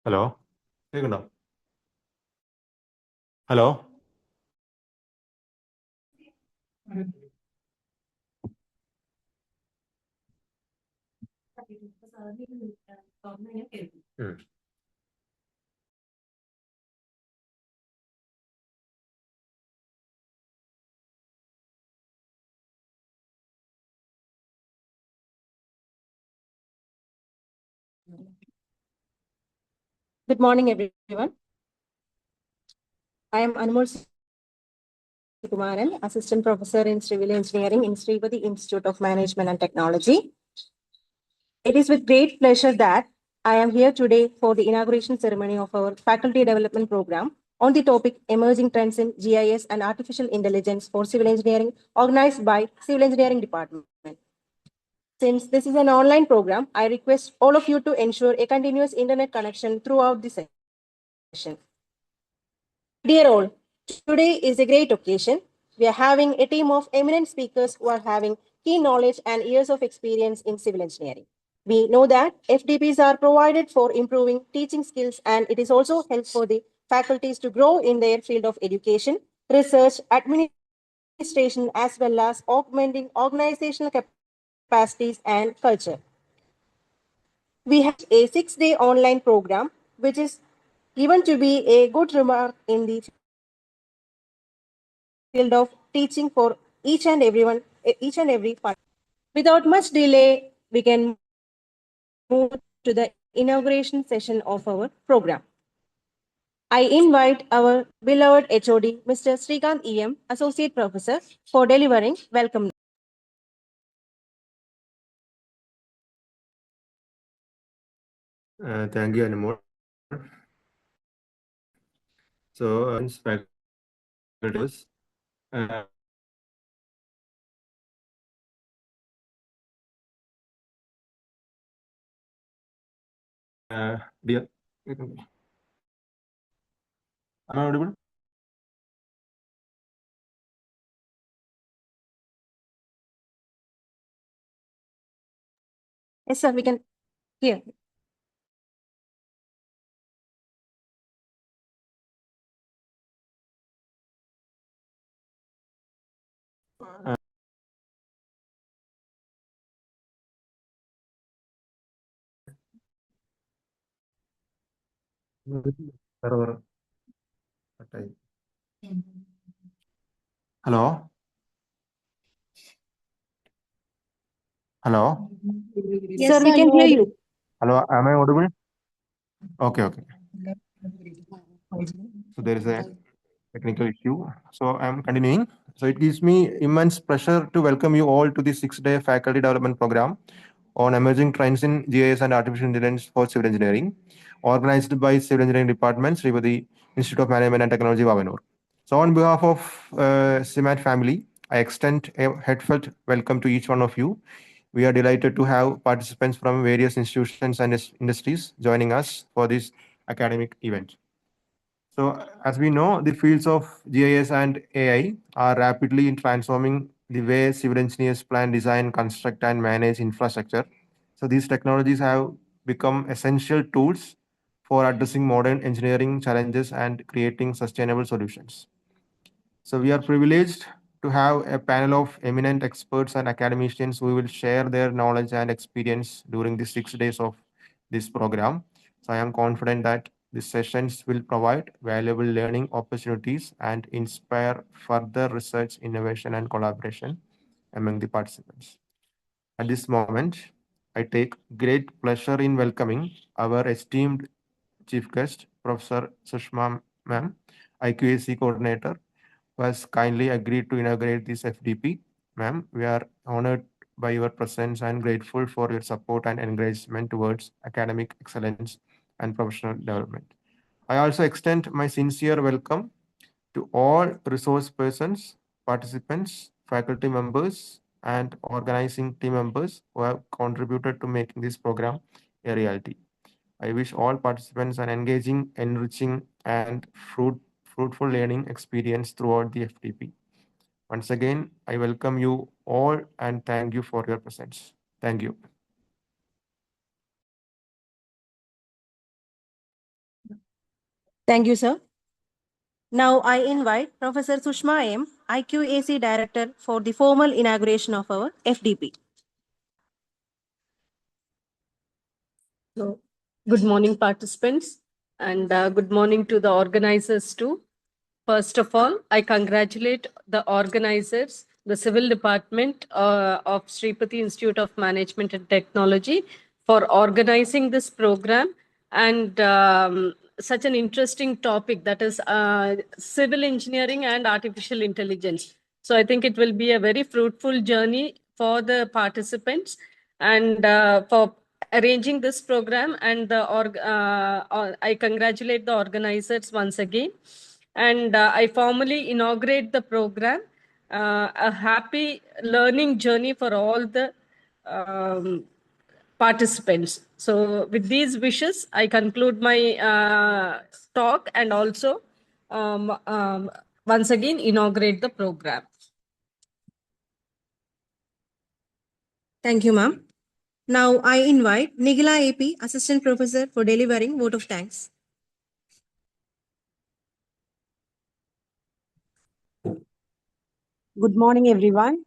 Hello കേൾക്കുന്നുണ്ടോ? Hello. ഉം. Good morning, everyone. I am Anmol Kumaran, Assistant Professor in Civil Engineering in Srivati Institute of Management and Technology. It is with great pleasure that I am here today for the inauguration ceremony of our Faculty Development Program on the topic Emerging Trends in GIS and Artificial Intelligence for Civil Engineering, organized by Civil Engineering Department. Since this is an online program, I request all of you to ensure a continuous internet connection throughout the session. Dear all, today is a great occasion. We are having a team of eminent speakers who are having keen knowledge and years of experience in civil engineering. We know that FDPs are provided for improving teaching skills, and it is also helpful for the faculties to grow in their field of education, research, administration, as well as augmenting organizational capacities and culture. We have a 6-day online program, which is given to be a good remark in the field of teaching for each and every part. Without much delay, we can move to the inauguration session of our program. I invite our beloved HOD, Mr. Srikanth EM, Associate Professor, for delivering welcome. Thank you, Anmol. So, faculties, dear, am I audible? Yes, sir, we can hear. Server. Hello? Hello? Yes, sir, we can hear you. Hello, am I audible? Okay. So there is a technical issue. So I'm continuing. So it gives me immense pleasure to welcome you all to the 6-day faculty development program on emerging trends in GIS and artificial intelligence for civil engineering, organized by Civil Engineering Department, Srivati Institute of Management and Technology, Vavanur. So on behalf of CIMAT family, I extend a heartfelt welcome to each one of you. We are delighted to have participants from various institutions and industries joining us for this academic event. So, as we know, the fields of GIS and AI are rapidly transforming the way civil engineers plan, design, construct, and manage infrastructure. So, these technologies have become essential tools for addressing modern engineering challenges and creating sustainable solutions. So, we are privileged to have a panel of eminent experts and academicians who will share their knowledge and experience during the 6 days of this program. So, I am confident that the sessions will provide valuable learning opportunities and inspire further research, innovation, and collaboration among the participants. At this moment, I take great pleasure in welcoming our esteemed chief guest, Professor Sushma Ma'am, IQAC coordinator, who has kindly agreed to inaugurate this FDP. Ma'am, we are honored by your presence and grateful for your support and encouragement towards academic excellence and professional development. I also extend my sincere welcome to all resource persons, participants, faculty members, and organizing team members who have contributed to making this program a reality. I wish all participants an engaging, enriching, and fruitful learning experience throughout the FTP. Once again, I welcome you all and thank you for your presence. Thank you. Thank you, sir. Now I invite Professor Sushma M, IQAC Director, for the formal inauguration of our FDP. So, good morning, participants, and good morning to the organizers too. First of all, I congratulate the organizers, the Civil Department of Sripati Institute of Management and Technology, for organizing this program and such an interesting topic, that is civil engineering and artificial intelligence. So I think it will be a very fruitful journey for the participants and for arranging this program. And I congratulate the organizers once again. And I formally inaugurate the program. A happy learning journey for all the participants. So with these wishes, I conclude my talk and also once again inaugurate the program. Thank you, ma'am. Now I invite Nigila AP, Assistant Professor, for delivering vote of thanks. Good morning, everyone.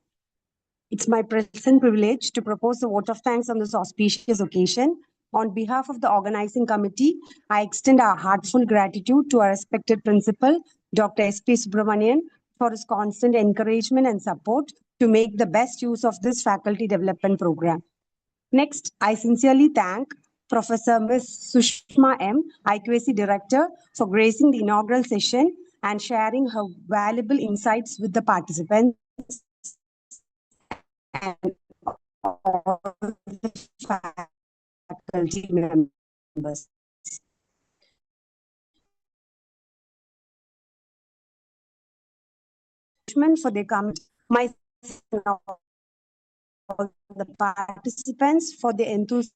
It's my present privilege to propose a vote of thanks on this auspicious occasion. On behalf of the organizing committee, I extend our heartfelt gratitude to our respected principal, Dr. S.P. Subramanian, for his constant encouragement and support to make the best use of this faculty development program. Next, I sincerely thank Professor Ms. Sushma M., IQAC Director, for gracing the inaugural session and sharing her valuable insights with the participants and all the faculty members. For their comment, myself and all the participants for their enthusiasm.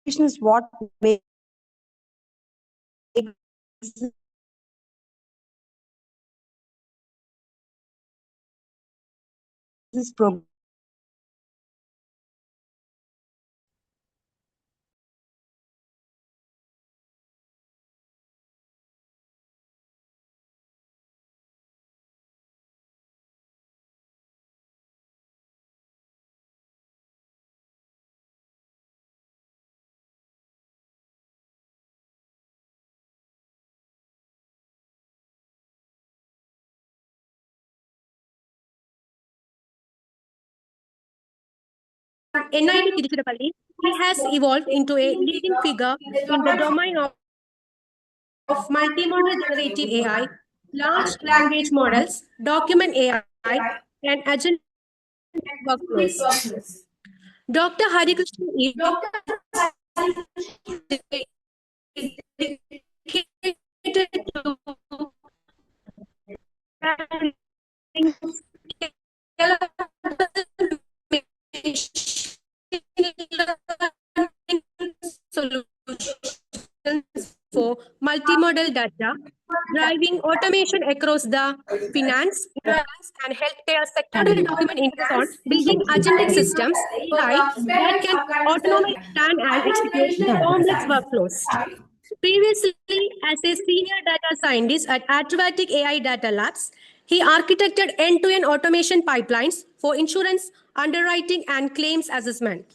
Is what makes this program NIT Tiruchirappalli, he has evolved into a leading figure in the domain of multimodal generative AI, large language models, document AI, and agent workflows. Dr. Harikrishnan is dedicated to solutions for multimodal data, driving automation across the finance, insurance, and healthcare sector. Document emphasis on building agentic systems AI that can autonomously plan and execute complex workflows. Previously, as a senior data scientist at Atrovatic AI Data Labs, he architected end-to-end automation pipelines for insurance, underwriting, and claims assessment.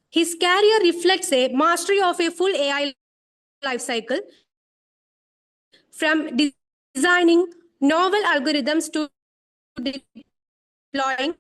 His career reflects a mastery of a full AI lifecycle, from designing novel algorithms to deploying.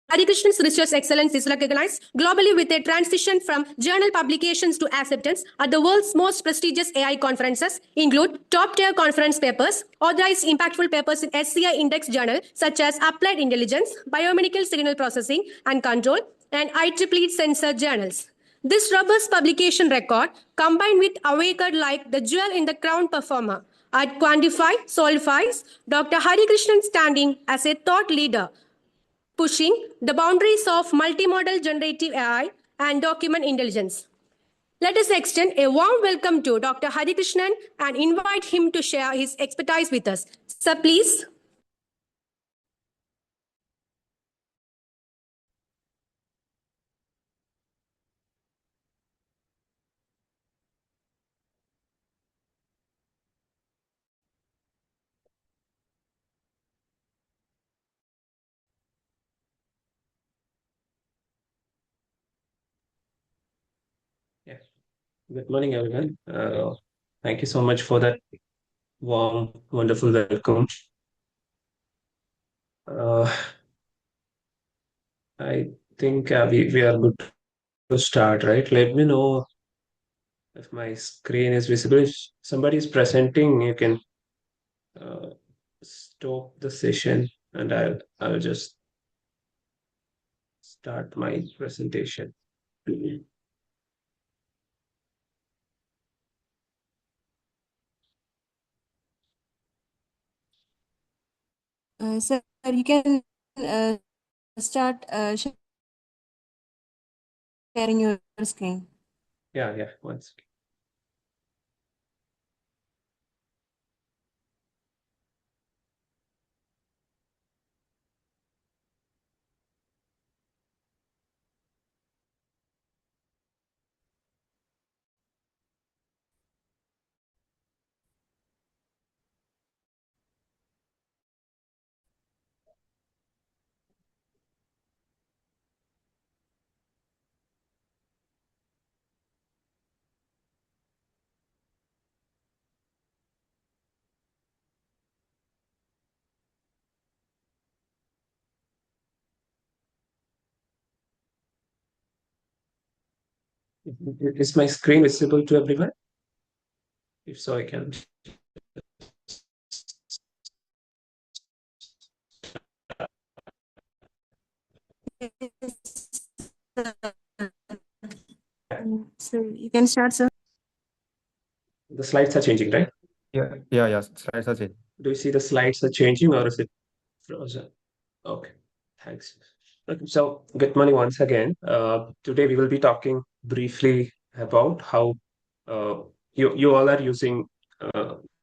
Harikrishnan's research excellence is recognized globally with a transition from journal publications to acceptance at the world's most prestigious AI conferences, include top-tier conference papers, authorized impactful papers in SCI Index journal such as Applied Intelligence, Biomedical Signal Processing and Control, and IEEE Sensor journals. This robust publication record, combined with Awakard like the jewel in the crown performer at Quantify, solidifies Dr. Harikrishnan's standing as a thought leader, pushing the boundaries of multimodal generative AI and document intelligence. Let us extend a warm welcome to Dr. Harikrishnan and invite him to share his expertise with us. Sir, please. Yeah. Good morning, everyone. Thank you so much for that warm, wonderful welcome. Uh, I think we are good to start, right? Let me know if my screen is visible. If somebody is presenting, you can uh, stop the session, and I'll just start my presentation. Sir, you can start sharing your screen. Yeah, one second. Is my screen visible to everyone? If so, I can. So you can start, sir. The slides are changing, right? Yeah. Slides are changing. Do you see the slides are changing or is it frozen? Okay, thanks. Okay, so good morning once again. Today we will be talking briefly about how uh, you all are using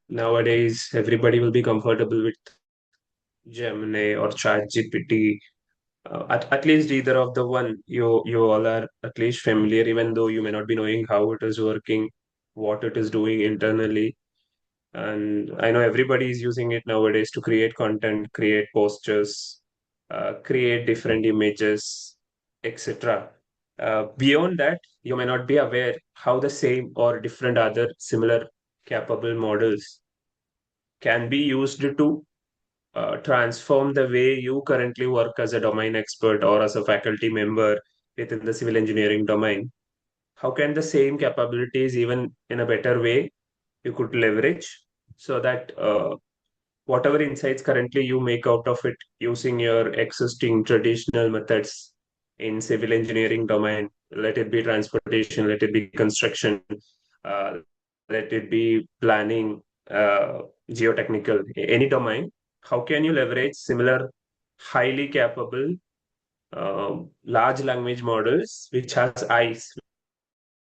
nowadays. Everybody will be comfortable with Gemini or ChatGPT. At least either of the one you all are at least familiar, even though you may not be knowing how it is working, what it is doing internally. And I know everybody is using it nowadays to create content, create posters, create different images, etc. Beyond that, you may not be aware how the same or different other similar capable models can be used to transform the way you currently work as a domain expert or as a faculty member within the civil engineering domain. How can the same capabilities, even in a better way, you could leverage so that whatever insights currently you make out of it using your existing traditional methods in civil engineering domain, let it be transportation, let it be construction, uh, let it be planning, geotechnical, any domain, how can you leverage similar highly capable large language models which has eyes,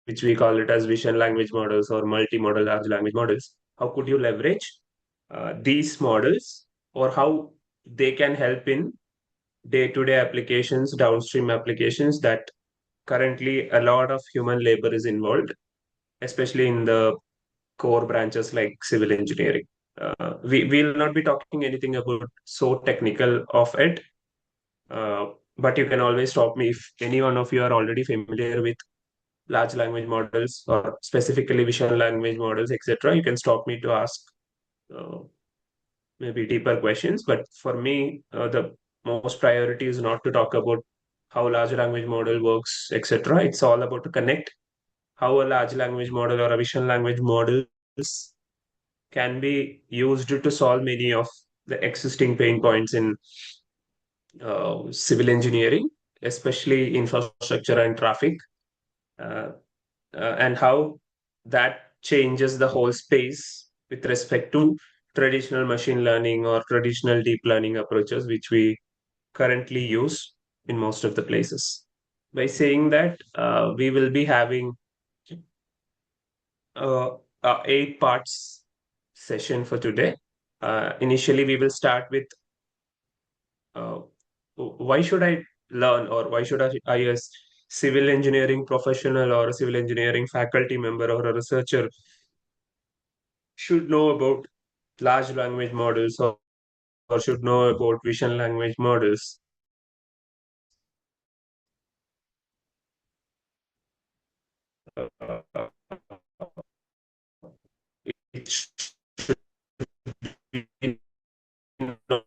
which we call it as vision language models or multimodal large language models? How could you leverage these models, or how they can help in day-to-day applications, downstream applications that currently a lot of human labor is involved, especially in the core branches like civil engineering. We will not be talking anything about so technical of it, but you can always stop me if any one of you are already familiar with large language models or specifically vision language models, etc. You can stop me to ask uh, maybe deeper questions. But for me, the most priority is not to talk about how large language model works, etc. It's all about to connect how a large language model or a vision language models can be used to solve many of the existing pain points in civil engineering, especially infrastructure and traffic, uh, and how that changes the whole space with respect to traditional machine learning or traditional deep learning approaches, which we currently use in most of the places. By saying that, we will be having a 8 parts session for today. Initially, we will start with why should I learn, or why should I as civil engineering professional or a civil engineering faculty member or a researcher should know about large language models, or should know about vision language models. It should be not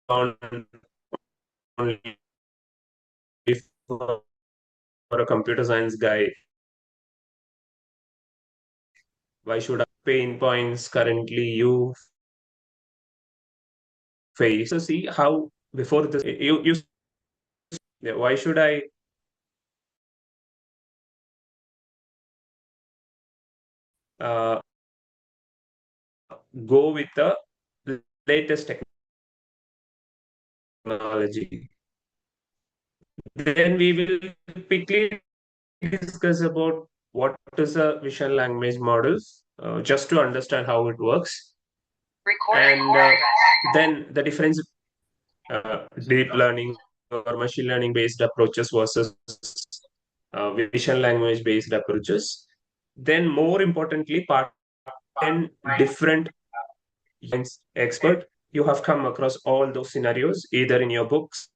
only for a computer science guy. Why should I pain points currently you face? So see how before this you why should I go with the latest technology? Then we will quickly discuss about what is a vision language models, just to understand how it works, and then the difference deep learning or machine learning based approaches versus vision language based approaches. Then more importantly, part 10 different expert. You have come across all those scenarios either in your books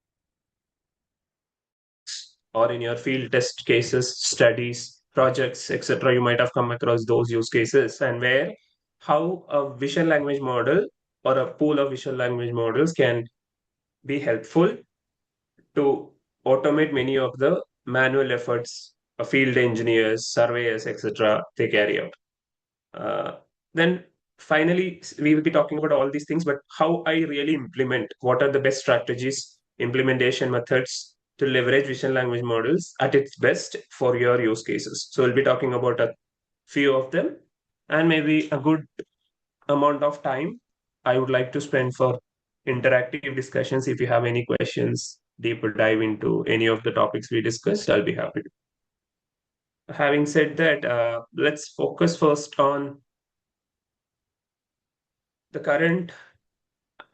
or in your field test cases, studies, projects, etc. You might have come across those use cases, and where how a vision language model or a pool of vision language models can be helpful to automate many of the manual efforts field engineers, surveyors, etc. they carry out. Then finally, we will be talking about all these things, but how I really implement, what are the best strategies, implementation methods to leverage vision language models at its best for your use cases. So we'll be talking about a few of them, and maybe a good amount of time I would like to spend for interactive discussions. If you have any questions, deeper dive into any of the topics we discussed, I'll be happy to. Having said that, let's focus first on the current,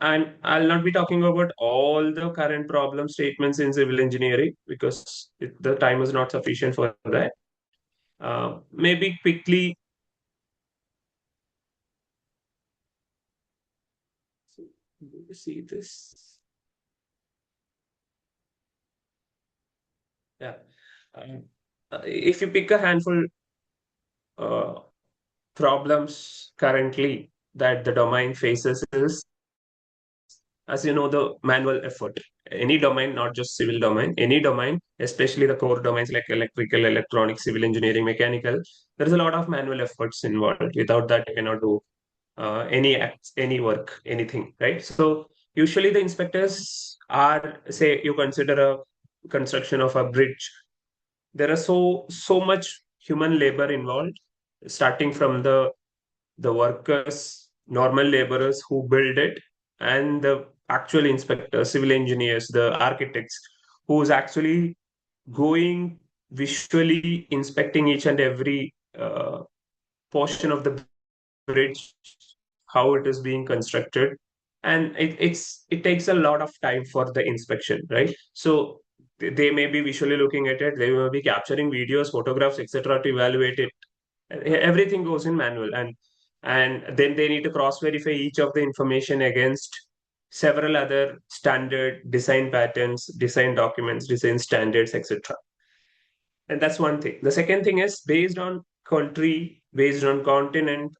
and I'll not be talking about all the current problem statements in civil engineering because the time is not sufficient for that. Maybe quickly, see this. Yeah. If you pick a handful problems currently that the domain faces is, as you know, the manual effort. Any domain, not just civil domain, any domain, especially the core domains like electrical, electronics, civil engineering, mechanical, there is a lot of manual efforts involved. Without that, you cannot do any acts, any work, anything, right? So usually the inspectors are, say, you consider a construction of a bridge. There are so much human labor involved, starting from the workers, normal laborers who build it, and the actual inspectors, civil engineers, the architects, who's actually going visually inspecting each and every portion of the bridge, how it is being constructed, and it takes a lot of time for the inspection, right? So they may be visually looking at it, they may be capturing videos, photographs, etc. to evaluate it. Everything goes in manual, and then they need to cross verify each of the information against several other standard design patterns, design documents, design standards, etc. And that's one thing. The second thing is, based on country, based on continent,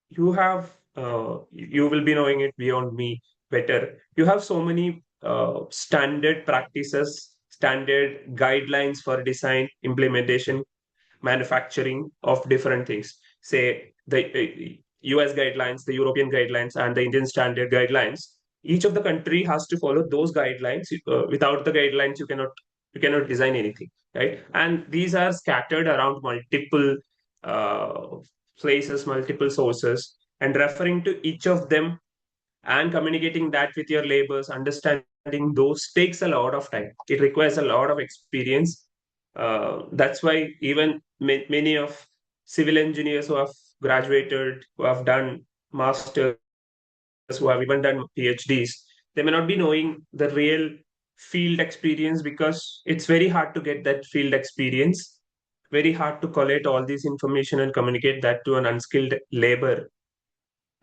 you have you will be knowing it beyond me better. You have so many standard practices, standard guidelines for design, implementation, manufacturing of different things. Say the US guidelines, the European guidelines, and the Indian standard guidelines. Each of the country has to follow those guidelines. Without the guidelines, you cannot design anything, right? And these are scattered around multiple uh, places, multiple sources, and referring to each of them and communicating that with your labors, understanding those takes a lot of time. It requires a lot of experience. That's why even many of civil engineers who have graduated, who have done masters, who have even done PhDs, they may not be knowing the real field experience because it's very hard to get that field experience, very hard to collate all this information and communicate that to an unskilled labor.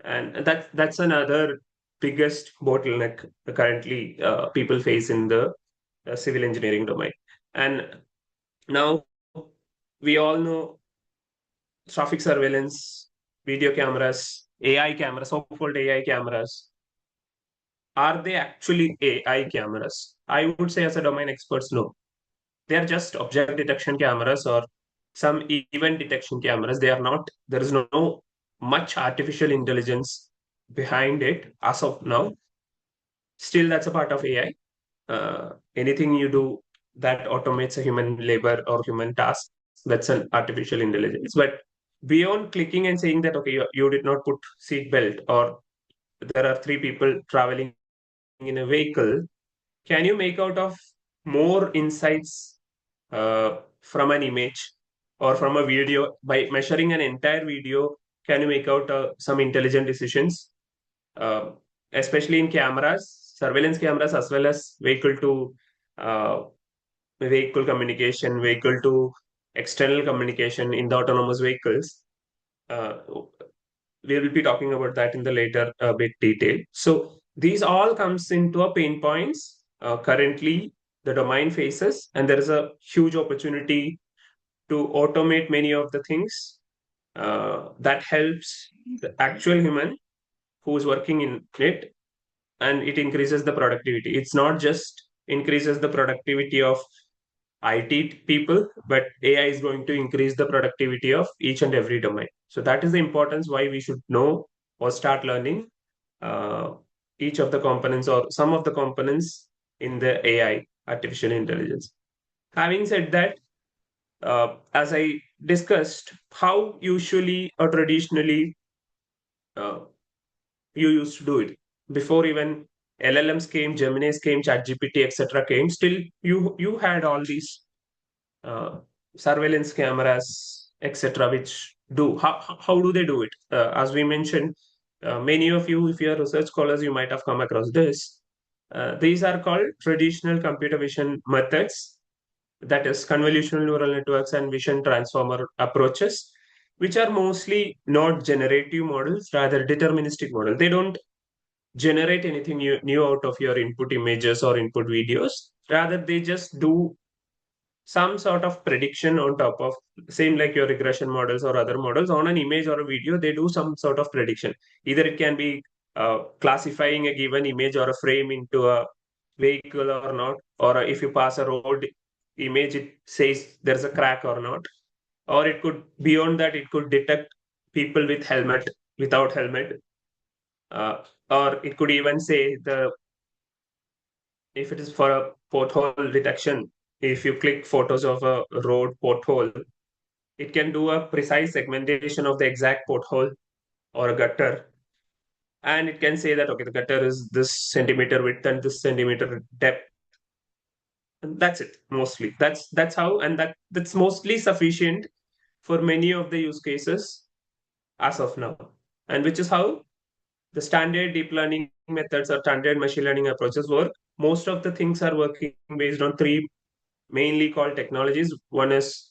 And that's another biggest bottleneck currently people face in the civil engineering domain. And now we all know traffic surveillance, video cameras, AI cameras, so-called AI cameras. Are they actually AI cameras? I would say, as a domain experts, no. They are just object detection cameras or some event detection cameras. They are not, there is no much artificial intelligence behind it as of now. Still, that's a part of AI. Anything you do that automates a human labor or human task, that's an artificial intelligence. But beyond clicking and saying that, okay, you did not put seat belt, or there are 3 people traveling in a vehicle, can you make out of more insights from an image or from a video? By measuring an entire video, can you make out some intelligent decisions? Especially in cameras, surveillance cameras, as well as vehicle to vehicle communication, vehicle to external communication in the autonomous vehicles. We will be talking about that in the later bit detail. So these all comes into a pain points currently the domain faces, and there is a huge opportunity to automate many of the things that helps the actual human who is working in it, and it increases the productivity. It's not just increases the productivity of IT people, but AI is going to increase the productivity of each and every domain. So that is the importance why we should know or start learning each of the components or some of the components in the AI, artificial intelligence. Having said that, as I discussed, how usually or traditionally you used to do it before even LLMs came, Gemini's came, ChatGPT, etc. came. Still, you had all these surveillance cameras, etc. Which do how do they do it? As we mentioned, many of you, if you are research scholars, you might have come across this. These are called traditional computer vision methods, that is convolutional neural networks and vision transformer approaches, which are mostly not generative models, rather deterministic models. They don't generate anything new out of your input images or input videos. Rather, they just do some sort of prediction on top of, same like your regression models or other models, on an image or a video. They do some sort of prediction. Either it can be classifying a given image or a frame into a vehicle or not, or if you pass a road image, it says there's a crack or not, or it could, beyond that, it could detect people with helmet, without helmet, or it could even say if it is for a pothole detection, if you click photos of a road pothole, it can do a precise segmentation of the exact pothole or a gutter, and it can say that, okay, the gutter is this centimeter width and this centimeter depth. And that's it. Mostly that's how, and that's mostly sufficient for many of the use cases as of now, and which is how the standard deep learning methods or standard machine learning approaches work. Most of the things are working based on 3 mainly called technologies. One is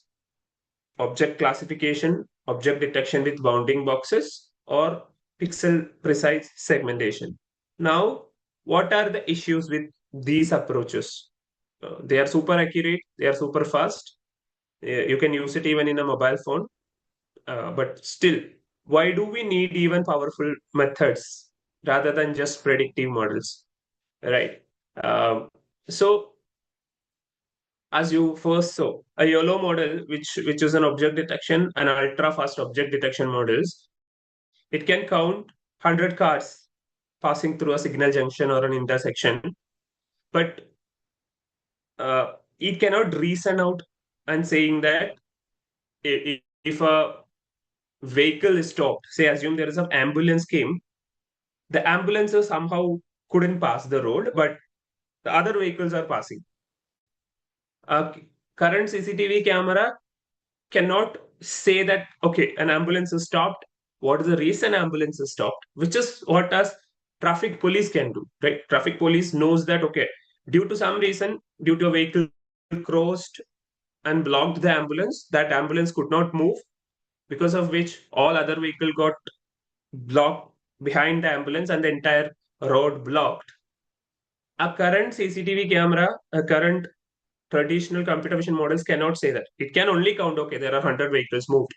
object classification, object detection with bounding boxes, or pixel precise segmentation. Now, what are the issues with these approaches? They are super accurate, they are super fast. You can use it even in a mobile phone. But still, why do we need even powerful methods rather than just predictive models, right? So as you first saw, a YOLO model, which is an object detection and ultra fast object detection models, it can count 100 cars passing through a signal junction or an intersection, but it cannot reason out and saying that if a vehicle is stopped, say assume there is an ambulance came, the ambulances somehow couldn't pass the road, but the other vehicles are passing. Current CCTV camera cannot say that, okay, an ambulance is stopped. What is the reason ambulance is stopped? Which is what us traffic police can do, right? Traffic police knows that, okay, due to some reason, due to a vehicle crossed and blocked the ambulance, that ambulance could not move, because of which all other vehicle got blocked behind the ambulance and the entire road blocked. A current CCTV camera, a current traditional computer vision models cannot say that. It can only count, okay, there are 100 vehicles moved.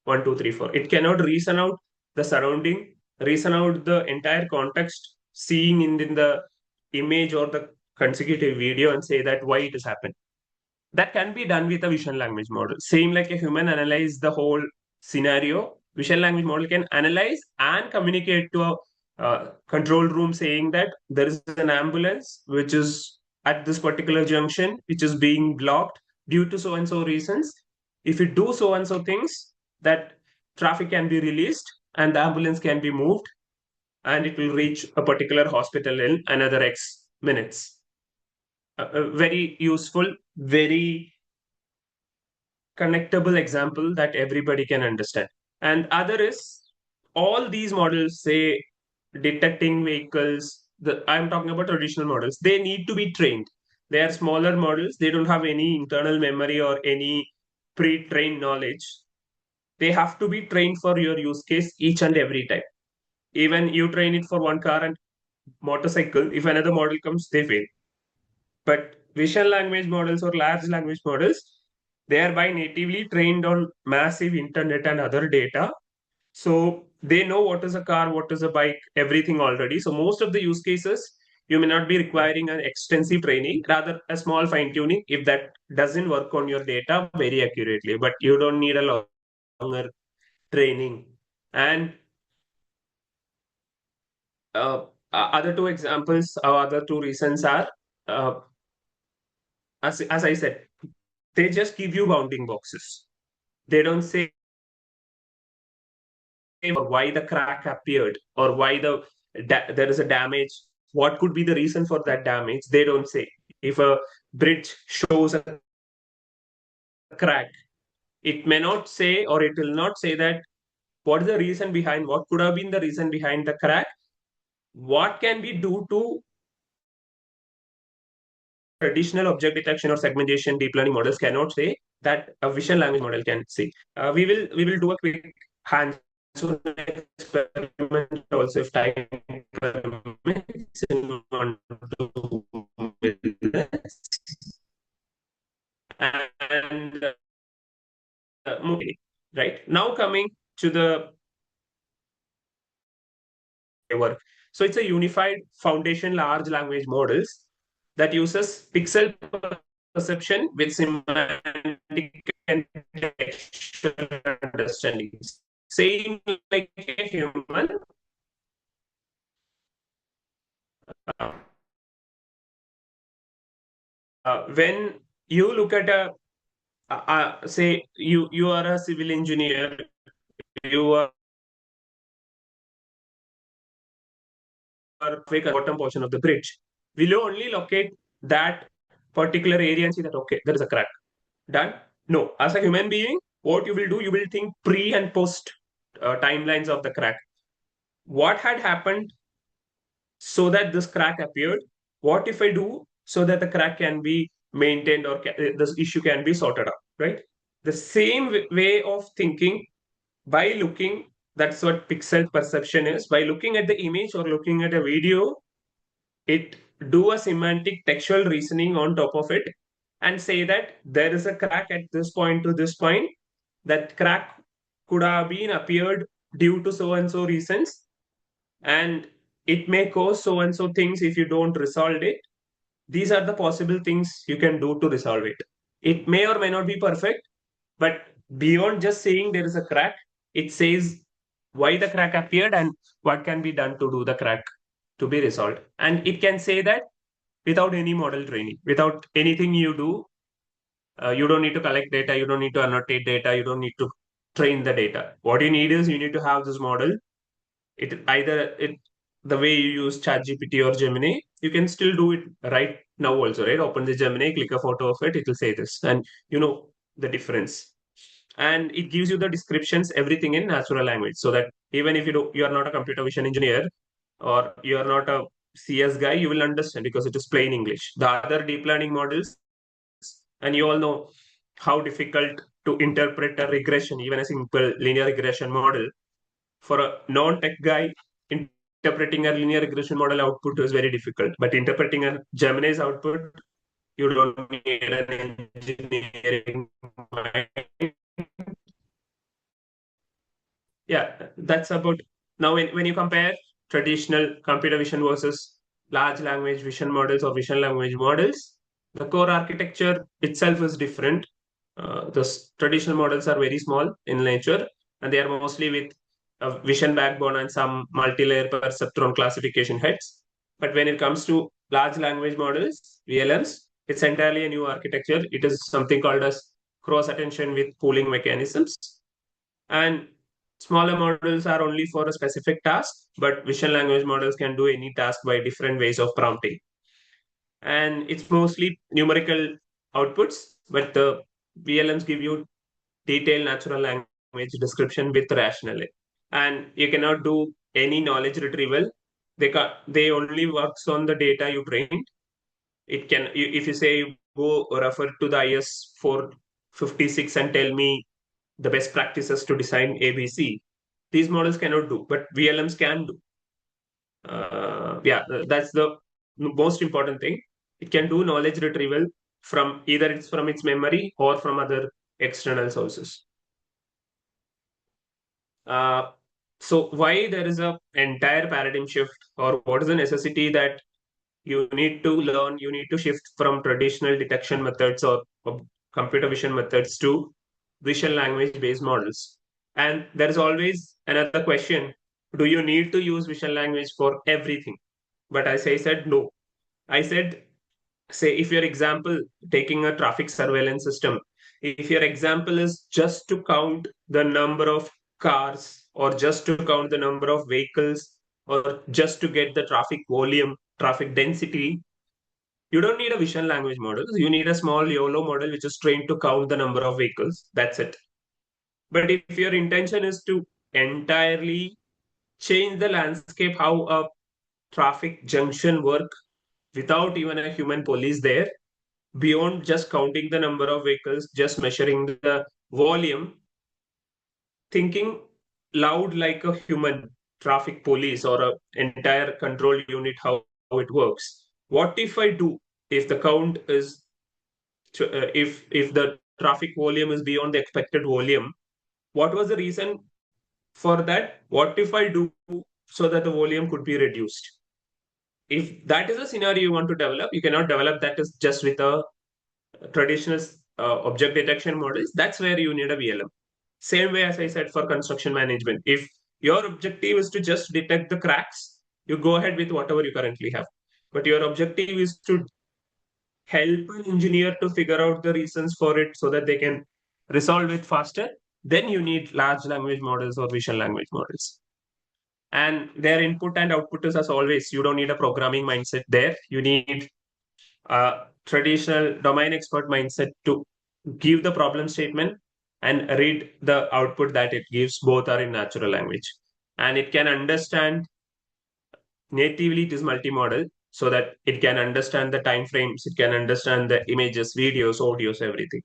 1, 2, 3, 4. It cannot reason out the surrounding, reason out the entire context, seeing in the image or the consecutive video and say that why it has happened. That can be done with a vision language model. Same like a human analyze the whole scenario, vision language model can analyze and communicate to a control room saying that there is an ambulance which is at this particular junction, which is being blocked due to so and so reasons. If you do so and so things, that traffic can be released and the ambulance can be moved and it will reach a particular hospital in another X minutes. A very useful, very connectable example that everybody can understand. And other is all these models, say detecting vehicles, I'm talking about traditional models, they need to be trained. They are smaller models, they don't have any internal memory or any pre-trained knowledge. They have to be trained for your use case each and every time. Even you train it for one car and motorcycle, if another model comes, they fail. But vision language models or large language models, they are by natively trained on massive internet and other data. So they know what is a car, what is a bike, everything already. So most of the use cases, you may not be requiring an extensive training, rather a small fine tuning if that doesn't work on your data very accurately. But you don't need a longer training. And other two examples, or other two reasons are, as I said, they just give you bounding boxes. They don't say why the crack appeared or why there is a damage. What could be the reason for that damage? They don't say. If a bridge shows a crack, it may not say, or it will not say that what is the reason behind, what could have been the reason behind the crack, what can we do to traditional object detection or segmentation deep learning models cannot say, that a vision language model can say. We will do a quick hands-on experiment also if time permits in 1 to 2 minutes. And right now coming to the work. So it's a unified foundation large language models that uses pixel perception with semantic and textual understanding. Same like a human. When you look at say you are a civil engineer, you are bottom portion of the bridge, will you only locate that particular area and see that, okay, there is a crack? Done? No. As a human being, what you will do, you will think pre and post timelines of the crack. What had happened so that this crack appeared? What if I do so that the crack can be maintained or this issue can be sorted out, right? The same way of thinking by looking, that's what pixel perception is. By looking at the image or looking at a video, it do a semantic textual reasoning on top of it and say that there is a crack at this point to this point. That crack could have been appeared due to so and so reasons, and it may cause so and so things if you don't resolve it. These are the possible things you can do to resolve it. It may or may not be perfect, but beyond just saying there is a crack, it says why the crack appeared and what can be done to do the crack to be resolved. And it can say that without any model training, without anything you do. You don't need to collect data, you don't need to annotate data, you don't need to train the data. What you need is you need to have this model. The way you use ChatGPT or Gemini, you can still do it right now also, right? Open the Gemini, click a photo of it, it will say this, and you know the difference. and it gives you the descriptions, everything in natural language, so that even if you are not a computer vision engineer or you are not a CS guy, you will understand because it is plain English. The other deep learning models, and you all know how difficult to interpret a regression, even a simple linear regression model. For a non-tech guy, interpreting a linear regression model output is very difficult. But interpreting a Gemini's output, you don't need an engineering mind. Yeah, that's about now when you compare traditional computer vision versus large language vision models or vision language models, the core architecture itself is different. Traditional models are very small in nature, and they are mostly with a vision backbone and some multi-layer perceptron classification heads. But when it comes to large language models, VLMs, it's entirely a new architecture. It is something called as cross attention with pooling mechanisms. And smaller models are only for a specific task, but vision language models can do any task by different ways of prompting. And it's mostly numerical outputs, but the VLMs give you detailed natural language description with rationale. And you cannot do any knowledge retrieval. They only works on the data you trained. It can, if you say you go refer to the IS 456 and tell me the best practices to design ABC, these models cannot do, but VLMs can do. Yeah, that's the most important thing. It can do knowledge retrieval from either it's from its memory or from other external sources. So why there is a entire paradigm shift, or what is the necessity that you need to learn, you need to shift from traditional detection methods or computer vision methods to vision language based models? And there is always another question: do you need to use vision language for everything? But as I said, no. I said, say, if your example, taking a traffic surveillance system, if your example is just to count the number of cars or just to count the number of vehicles or just to get the traffic volume, traffic density, you don't need a vision language model. You need a small YOLO model which is trained to count the number of vehicles. That's it. But if your intention is to entirely change the landscape, how a traffic junction work without even a human police there, beyond just counting the number of vehicles, just measuring the volume, thinking loud like a human traffic police or a entire control unit, how it works. What if I do, if the count is, if the traffic volume is beyond the expected volume, what was the reason for that? What if I do so that the volume could be reduced? If that is a scenario you want to develop, you cannot develop that is just with a traditional object detection models. That's where you need a VLM. Same way as I said for construction management. If your objective is to just detect the cracks, you go ahead with whatever you currently have. But your objective is to help an engineer to figure out the reasons for it so that they can resolve it faster, then you need large language models or vision language models. And their input and output is, as always, you don't need a programming mindset there. You need a traditional domain expert mindset to give the problem statement and read the output that it gives. Both are in natural language. And it can understand natively, it is multimodal, so that it can understand the time frames, it can understand the images, videos, audios, everything.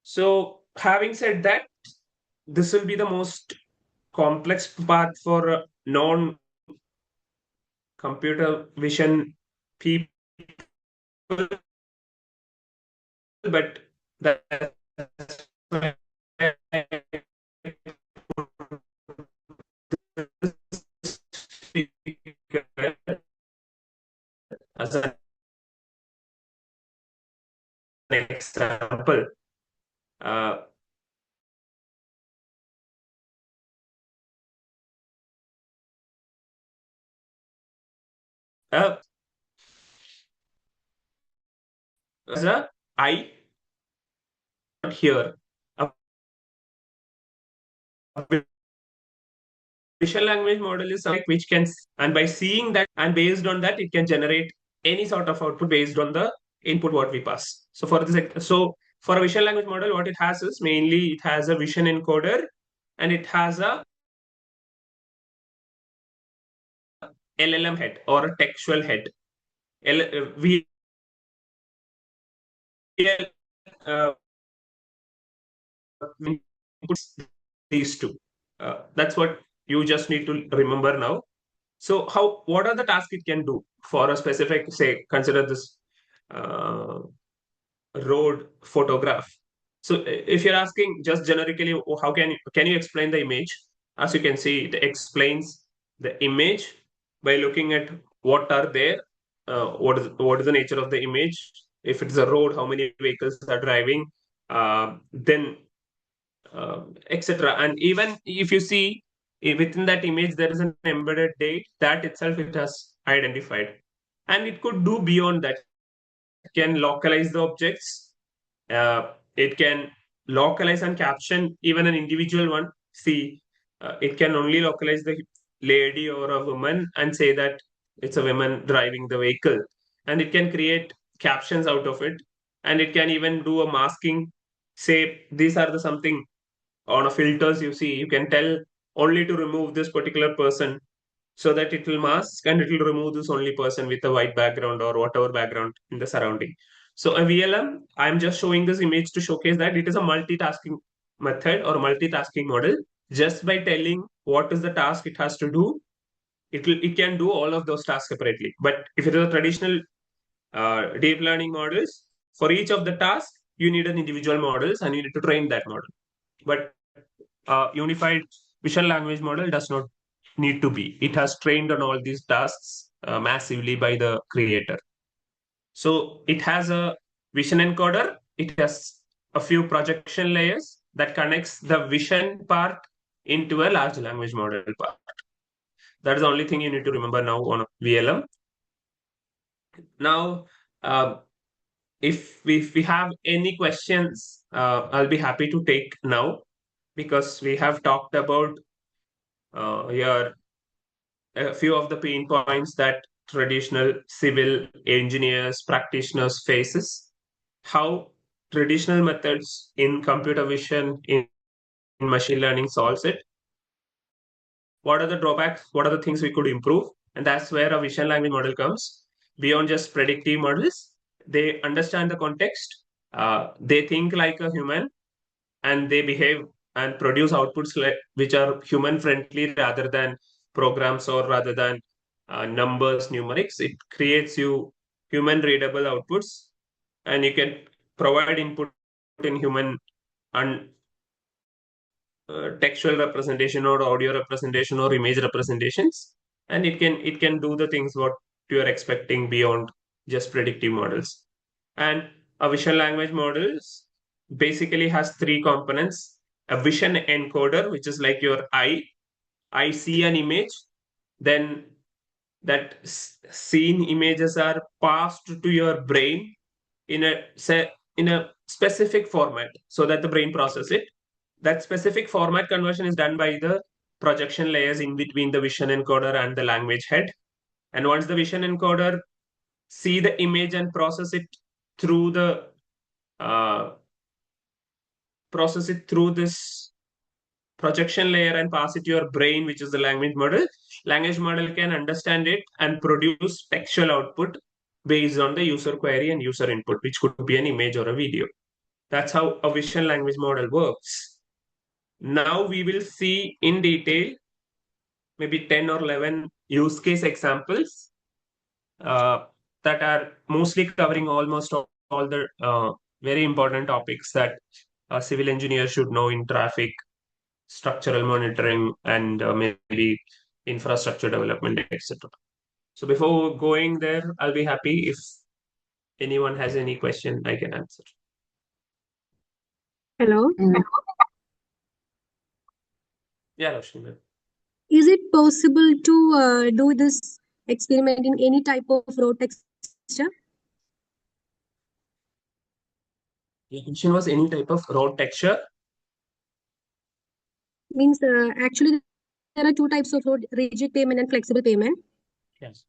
So having said that, this will be the most complex part for non-computer vision people, but that's why as an example, as a I here, a visual language model is something which can, and by seeing that and based on that, it can generate any sort of output based on the input what we pass. So for this, so For a vision language model, what it has is mainly it has a vision encoder and it has a LLM head or a textual head. We puts these two. That's what you just need to remember now. So what are the tasks it can do for a specific, say, consider this road photograph. So if you're asking just generically, how can you explain the image? As you can see, it explains the image by looking at what are there, what is the nature of the image. If it's a road, how many vehicles are driving, then etc. And even if you see within that image, there is an embedded date that itself it has identified, and it could do beyond that. It can localize the objects. It can localize and caption even an individual one. See, it can only localize the lady or a woman and say that it's a woman driving the vehicle, and it can create captions out of it, and it can even do a masking. Say these are the something on a filters you see, you can tell only to remove this particular person, so that it will mask and it will remove this only person with a white background or whatever background in the surrounding. So a VLM, I'm just showing this image to showcase that it is a multitasking method or multitasking model. Just by telling what is the task it has to do, it can do all of those tasks separately. But if it is a traditional deep learning models, for each of the tasks, you need an individual models and you need to train that model. But unified vision language model does not need to be. It has trained on all these tasks massively by the creator. So it has a vision encoder. It has a few projection layers that connects the vision part into a large language model part. That is the only thing you need to remember now on VLM. Now, if we have any questions, I'll be happy to take now, because we have talked about here a few of the pain points that traditional civil engineers, practitioners faces, how traditional methods in computer vision, in machine learning solves it. What are the drawbacks? What are the things we could improve? And that's where a vision language model comes. Beyond just predictive models, they understand the context, they think like a human, and they behave and produce outputs which are human friendly rather than programs or rather than numbers, numerics. It creates you human readable outputs, and you can provide input in human and textual representation or audio representation or image representations, and it can do the things what you are expecting beyond just predictive models. And a vision language models basically has three components: a vision encoder, which is like your eye. I see an image, then that seen images are passed to your brain in a specific format so that the brain process it. That specific format conversion is done by the projection layers in between the vision encoder and the language head. And once the vision encoder see the image and process it through the this projection layer and pass it to your brain, which is the language model can understand it and produce textual output based on the user query and user input, which could be an image or a video. That's how a vision language model works. Now we will see in detail maybe 10 or 11 use case examples that are mostly covering almost all the very important topics that a civil engineer should know in traffic, structural monitoring, and maybe infrastructure development, etc. So before going there, I'll be happy if anyone has any question I can answer. Hello. Yeah, Roshni ma'am. Is it possible to do this experiment in any type of road texture? Your question was any type of road texture? Means actually there are two types of road: rigid pavement and flexible pavement. Yes.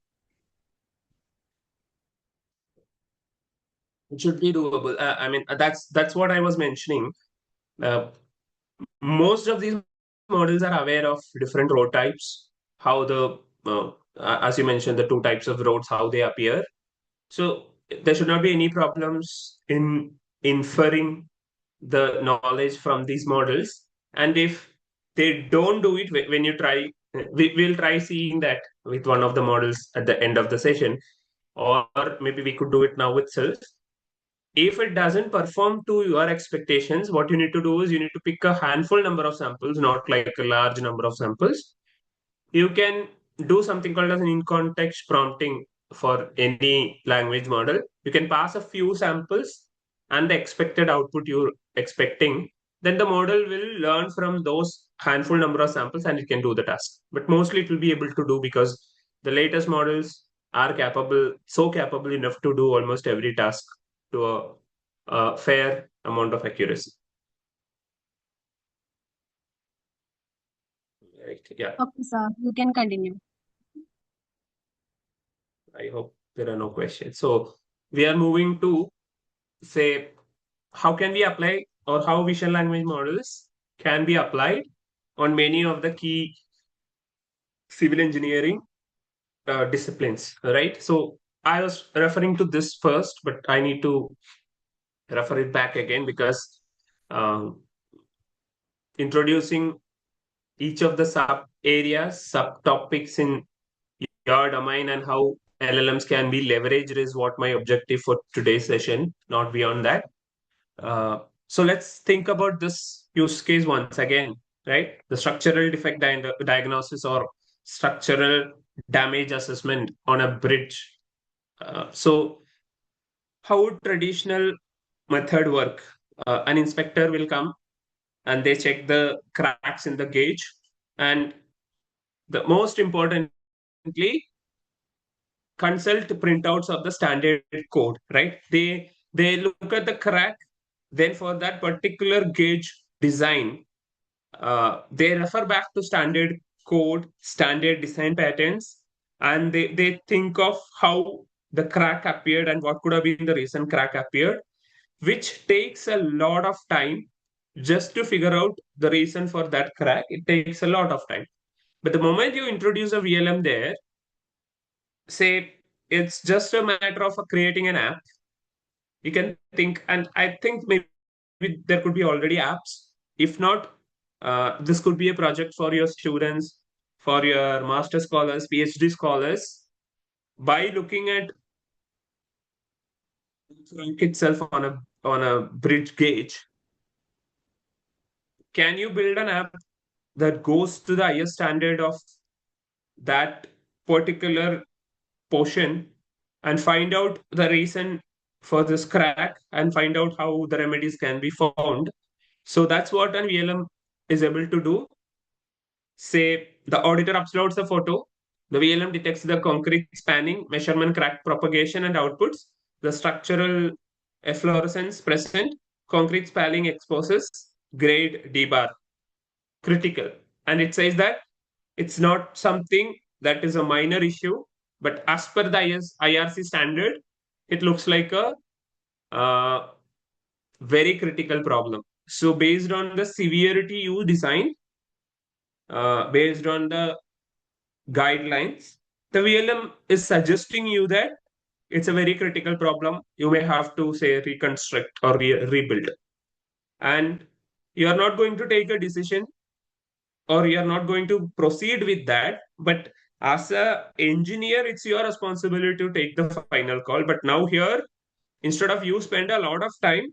It should be doable. I mean, that's what I was mentioning. Most of these models are aware of different road types, how as you mentioned, the two types of roads, how they appear. So there should not be any problems in inferring the knowledge from these models. And if they don't do it when you try, we'll try seeing that with one of the models at the end of the session, or maybe we could do it now itself. If it doesn't perform to your expectations, what you need to do is you need to pick a handful number of samples, not like a large number of samples. You can do something called as an in-context prompting for any language model. You can pass a few samples and the expected output you're expecting. Then the model will learn from those handful number of samples and it can do the task. But mostly it will be able to do because the latest models are so capable enough to do almost every task to a fair amount of accuracy. Right. Yeah. Okay, sir. You can continue. I hope there are no questions. So we are moving to say how can we apply or how vision language models can be applied on many of the key civil engineering disciplines, right? So I was referring to this first, but I need to refer it back again because introducing each of the sub areas, subtopics in your domain and how LLMs can be leveraged is what my objective for today's session, not beyond that. So let's think about this use case once again, right? The structural defect diagnosis or structural damage assessment on a bridge. So how would traditional method work? An inspector will come and they check the cracks in the gauge, and the most importantly, consult printouts of the standard code, right? They look at the crack, then for that particular gauge design, they refer back to standard code, standard design patterns, and they think of how the crack appeared and what could have been the reason crack appeared, which takes a lot of time just to figure out the reason for that crack. It takes a lot of time. But the moment you introduce a VLM there, say it's just a matter of creating an app, you can think, and I think maybe there could be already apps. If not, this could be a project for your students, for your master scholars, PhD scholars. By looking at itself on a bridge gauge, can you build an app that goes to the highest standard of that particular portion and find out the reason for this crack and find out how the remedies can be found? So that's what an VLM is able to do. Say the auditor uploads a photo, the VLM detects the concrete spanning, measurement crack propagation and outputs, the structural efflorescence present, concrete spanning exposes, grade D bar, critical. And it says that it's not something that is a minor issue, but as per the IRC standard, it looks like a very critical problem. So based on the severity you design, based on the guidelines, the VLM is suggesting you that it's a very critical problem. You may have to say reconstruct or rebuild. And you are not going to take a decision or you are not going to proceed with that. But as an engineer, it's your responsibility to take the final call. But now here, instead of you spend a lot of time,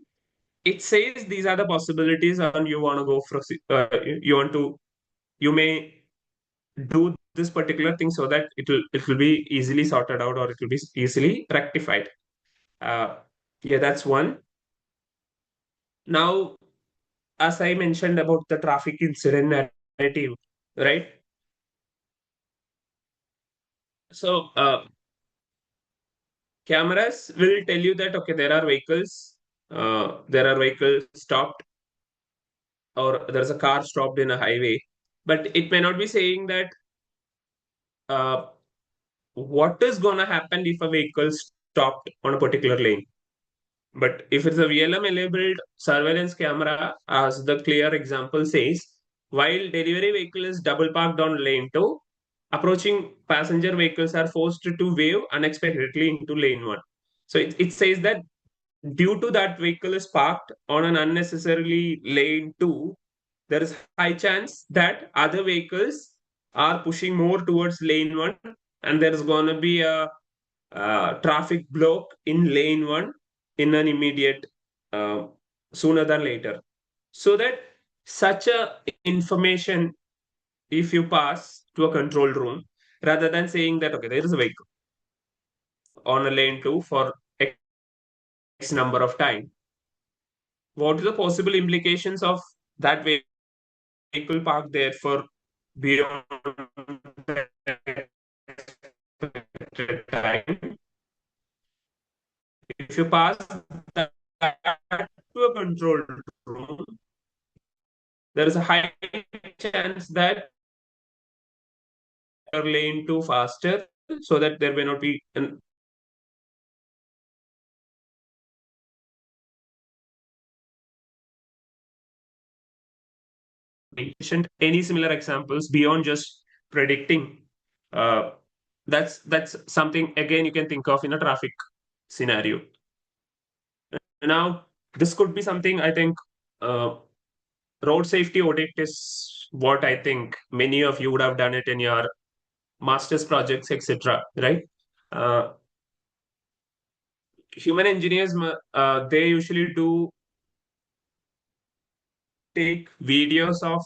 it says these are the possibilities and you want to go for, you may do this particular thing so that it will be easily sorted out or it will be easily rectified. Yeah, that's one. Now, as I mentioned about the traffic incident narrative, right? So cameras will tell you that, okay, there are vehicles stopped or there's a car stopped in a highway, but it may not be saying that what is going to happen if a vehicle stopped on a particular lane. But if it's a VLM enabled surveillance camera, as the clear example says, while delivery vehicle is double parked on lane 2, approaching passenger vehicles are forced to wave unexpectedly into lane 1. So it says that due to that vehicle is parked on an unnecessarily lane 2, there is high chance that other vehicles are pushing more towards lane 1, and there's going to be a traffic block in lane 1 in an immediate sooner than later. So that such a information, if you pass to a control room, rather than saying that, okay, there is a vehicle on a lane 2 for X number of time, what are the possible implications of that vehicle parked there for beyond the expected time? If you pass that to a control room, there is a high chance that your lane 2 faster, so that there may not be an any similar examples beyond just predicting. That's something again you can think of in a traffic scenario. Now, this could be something I think road safety audit is what I think many of you would have done it in your master's projects, etc. Right? Human engineers, they usually do take videos of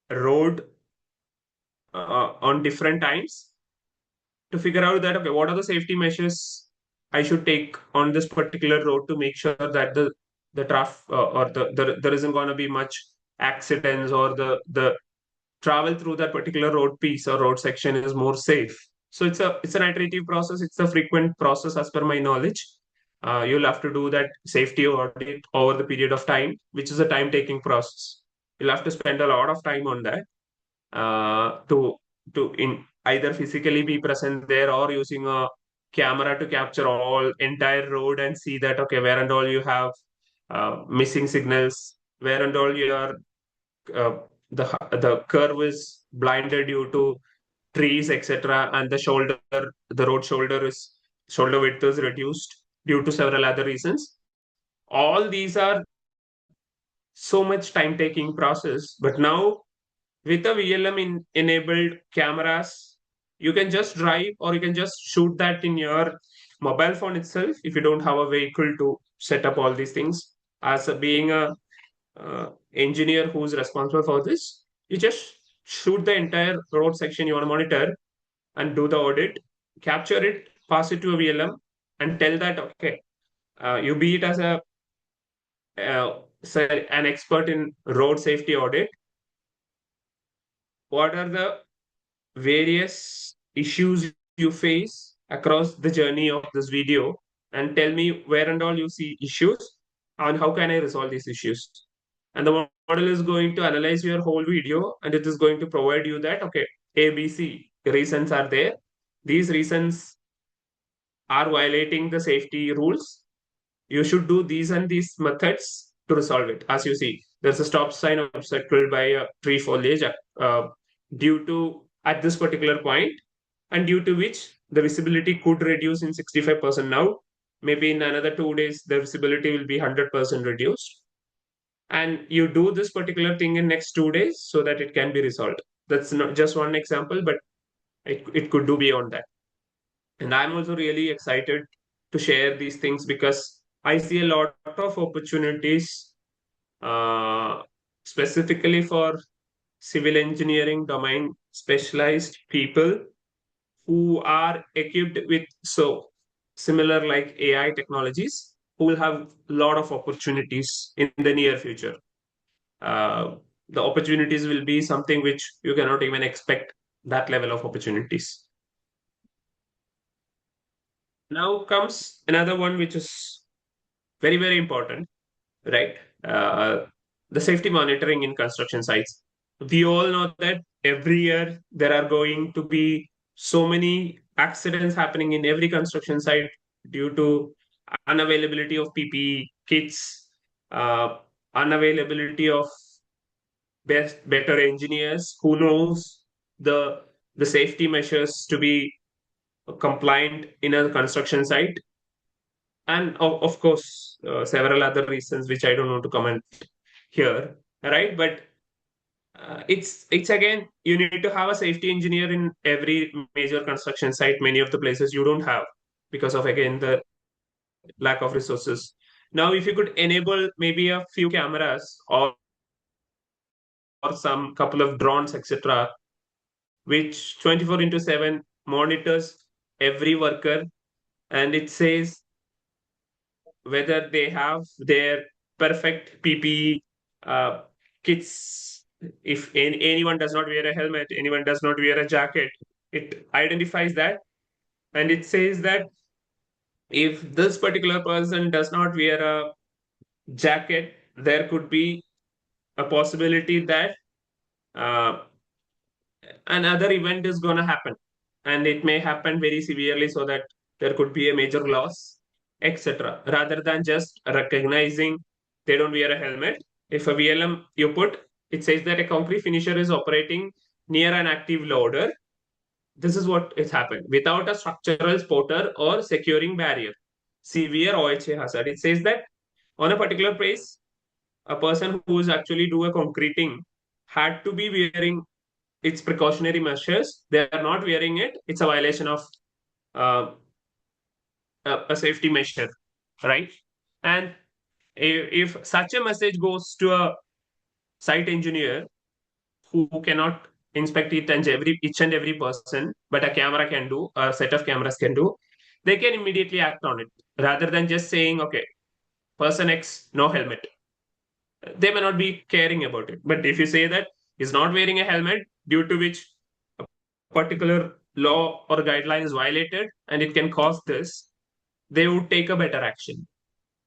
road on different times to figure out that, okay, what are the safety measures I should take on this particular road to make sure that the traffic or there isn't going to be much accidents, or the travel through that particular road piece or road section is more safe. So it's an iterative process. It's a frequent process as per my knowledge. You'll have to do that safety audit over the period of time, which is a time-taking process. You'll have to spend a lot of time on that to in either physically be present there or using a camera to capture all entire road and see that, okay, where and all you have missing signals, where and all you are the curve is blinded due to trees, etc., and the road shoulder width is reduced due to several other reasons. All these are so much time taking process, but now with a VLM enabled cameras, you can just drive or you can just shoot that in your mobile phone itself if you don't have a vehicle to set up all these things. As being a engineer who's responsible for this, you just shoot the entire road section you want to monitor and do the audit, capture it, pass it to a VLM, and tell that, okay, you be it as an expert in road safety audit, what are the various issues you face across the journey of this video, and tell me where and all you see issues and how can I resolve these issues. And the model is going to analyze your whole video, and it is going to provide you that, okay, ABC reasons are there. These reasons are violating the safety rules. You should do these and these methods to resolve it. As you see, there's a stop sign obstructed by a tree foliage due to at this particular point, and due to which the visibility could reduce in 65% now. Maybe in another 2 days, the visibility will be 100% reduced. And you do this particular thing in next 2 days so that it can be resolved. That's not just one example, but it could do beyond that. And I'm also really excited to share these things because I see a lot of opportunities specifically for civil engineering domain specialized people who are equipped with similar like AI technologies, who will have a lot of opportunities in the near future. The opportunities will be something which you cannot even expect that level of opportunities. Now comes another one which is very, very important, right? The safety monitoring in construction sites. We all know that every year there are going to be so many accidents happening in every construction site due to unavailability of PPE kits, unavailability of better engineers who knows the safety measures to be compliant in a construction site, and of course several other reasons which I don't want to comment here, right? But it's again, you need to have a safety engineer in every major construction site. Many of the places you don't have because of again the lack of resources. Now, if you could enable maybe a few cameras or some couple of drones, etc., which 24 into 7 monitors every worker, and it says whether they have their perfect PPE kits. If anyone does not wear a helmet, anyone does not wear a jacket, it identifies that, and it says that if this particular person does not wear a jacket, there could be a possibility that uh, another event is going to happen, and it may happen very severely, so that there could be a major loss, etc. Rather than just recognizing they don't wear a helmet, if a VLM you put, it says that a concrete finisher is operating near an active loader. This is what is happened without a structural spotter or securing barrier. Severe OHA hazard. It says that on a particular place, a person who is actually do a concreting had to be wearing its precautionary measures. They are not wearing it. It's a violation of uh, a safety measure, right? And if such a message goes to a site engineer who cannot inspect each and every person, but a camera can do, or a set of cameras can do, they can immediately act on it rather than just saying, okay, person X, no helmet. They may not be caring about it. But if you say that he's not wearing a helmet due to which a particular law or guideline is violated and it can cause this, they would take a better action.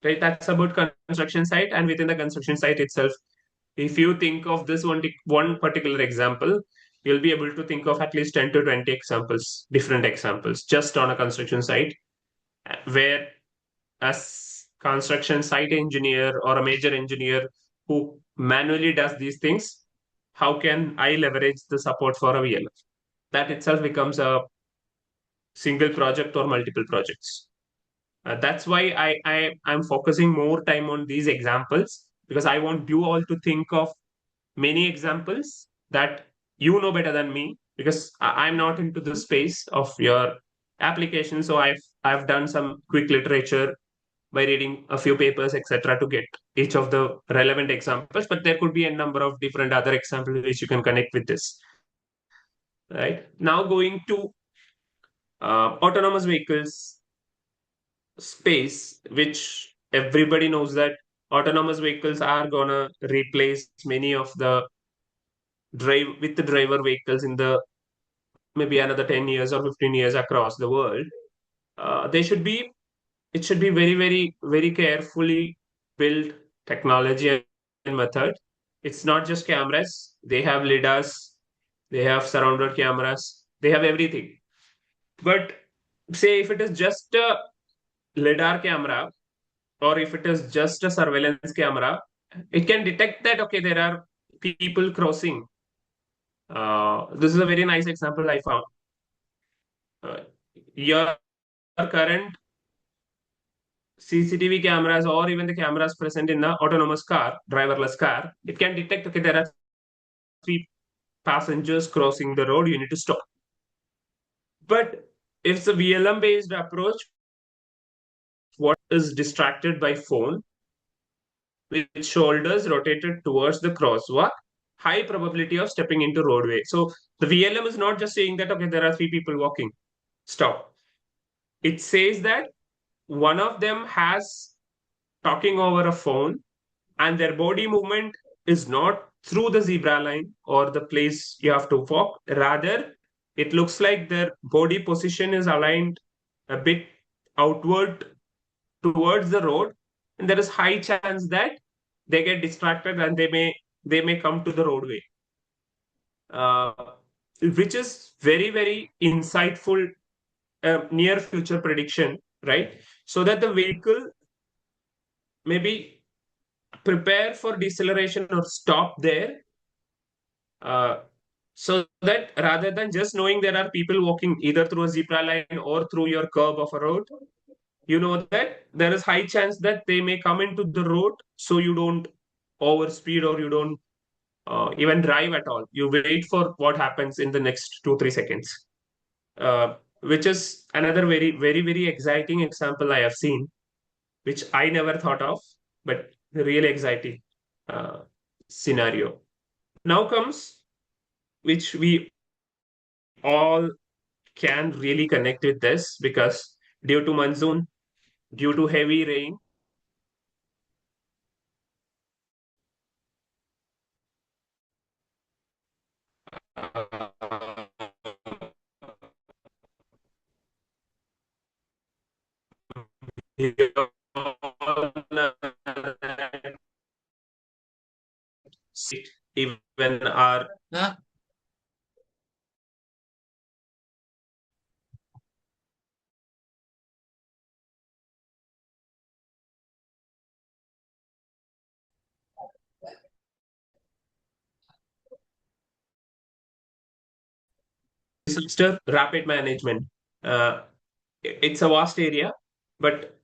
Right? That's about construction site, and within the construction site itself, if you think of this one particular example, you'll be able to think of at least 10 to 20 examples, different examples, just on a construction site, where a construction site engineer or a major engineer who manually does these things, how can I leverage the support for a VLM? That itself becomes a single project or multiple projects. That's why I'm focusing more time on these examples, because I want you all to think of many examples that you know better than me, because I'm not into the space of your application. So I've done some quick literature by reading a few papers, etc., to get each of the relevant examples. But there could be a number of different other examples which you can connect with this. Right now, going to autonomous vehicles space, which everybody knows that autonomous vehicles are gonna replace many of the driver vehicles in the maybe another 10 years or 15 years across the world. It should be very, very, very carefully built technology and method. It's not just cameras. They have lidars, they have surrounded cameras, they have everything. But say if it is just a lidar camera, or if it is just a surveillance camera, it can detect that, okay, there are people crossing. This is a very nice example I found. Your current CCTV cameras, or even the cameras present in the autonomous car, driverless car, it can detect, okay, there are 3 passengers crossing the road, you need to stop. But if it's a VLM based approach, what is distracted by phone, with shoulders rotated towards the crosswalk, high probability of stepping into roadway. So the VLM is not just saying that, okay, there are 3 people walking, stop. It says that one of them has talking over a phone, and their body movement is not through the zebra line or the place you have to walk. Rather, it looks like their body position is aligned a bit outward towards the road, and there is high chance that they get distracted and they may come to the roadway, uh, which is very, very insightful near future prediction right? So that the vehicle maybe prepare for deceleration or stop there. So that rather than just knowing there are people walking either through a zebra line or through your curb of a road, you know that there is high chance that they may come into the road, so you don't overspeed or you don't even drive at all. You wait for what happens in the next 2-3 seconds, which is another very, very, very exciting example I have seen, which I never thought of, but really exciting uh, scenario. Now comes, which we all can really connect with this, because due to monsoon, due to heavy rain, even our disaster rapid management. Uh, it's a vast area, but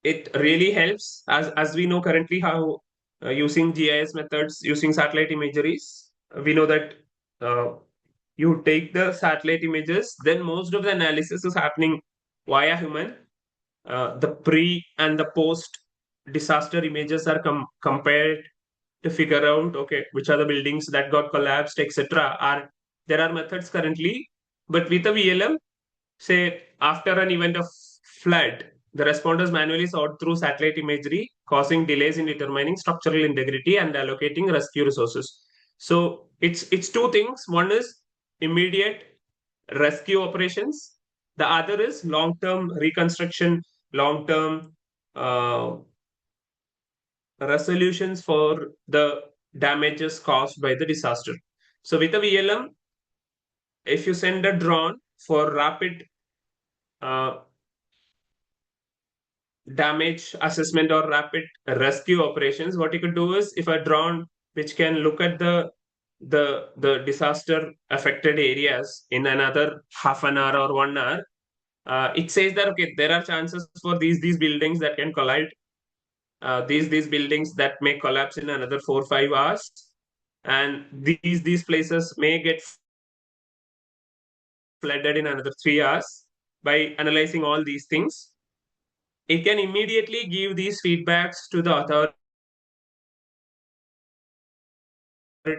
it really helps, as we know currently how using GIS methods, using satellite imageries, we know that you take the satellite images, then most of the analysis is happening via human. The pre and the post disaster images are compared to figure out, okay, which are the buildings that got collapsed, etc. Are there are methods currently, but with a VLM, say after an event of flood, the responders manually sort through satellite imagery, causing delays in determining structural integrity and allocating rescue resources. So it's two things. One is immediate rescue operations. The other is long-term reconstruction, long-term resolutions for the damages caused by the disaster. So with a VLM, if you send a drone for rapid damage assessment or rapid rescue operations, what you could do is, if a drone which can look at the disaster affected areas in another half an hour or 1 hour, it says that okay, there are chances for these buildings that can collide, these buildings that may collapse in another 4-5 hours, and these places may get flooded in another 3 hours. By analyzing all these things, it can immediately give these feedbacks to the authority,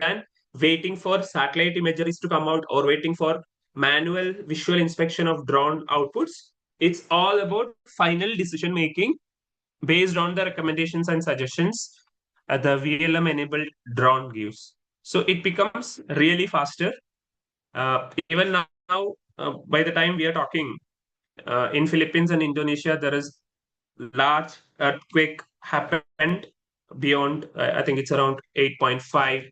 and waiting for satellite imageries to come out or waiting for manual visual inspection of drone outputs. It's all about final decision making based on the recommendations and suggestions the VLM enabled drone gives. So it becomes really faster. Even now, by the time we are talking, in Philippines and Indonesia, there is large earthquake happened beyond, I think it's around 8.5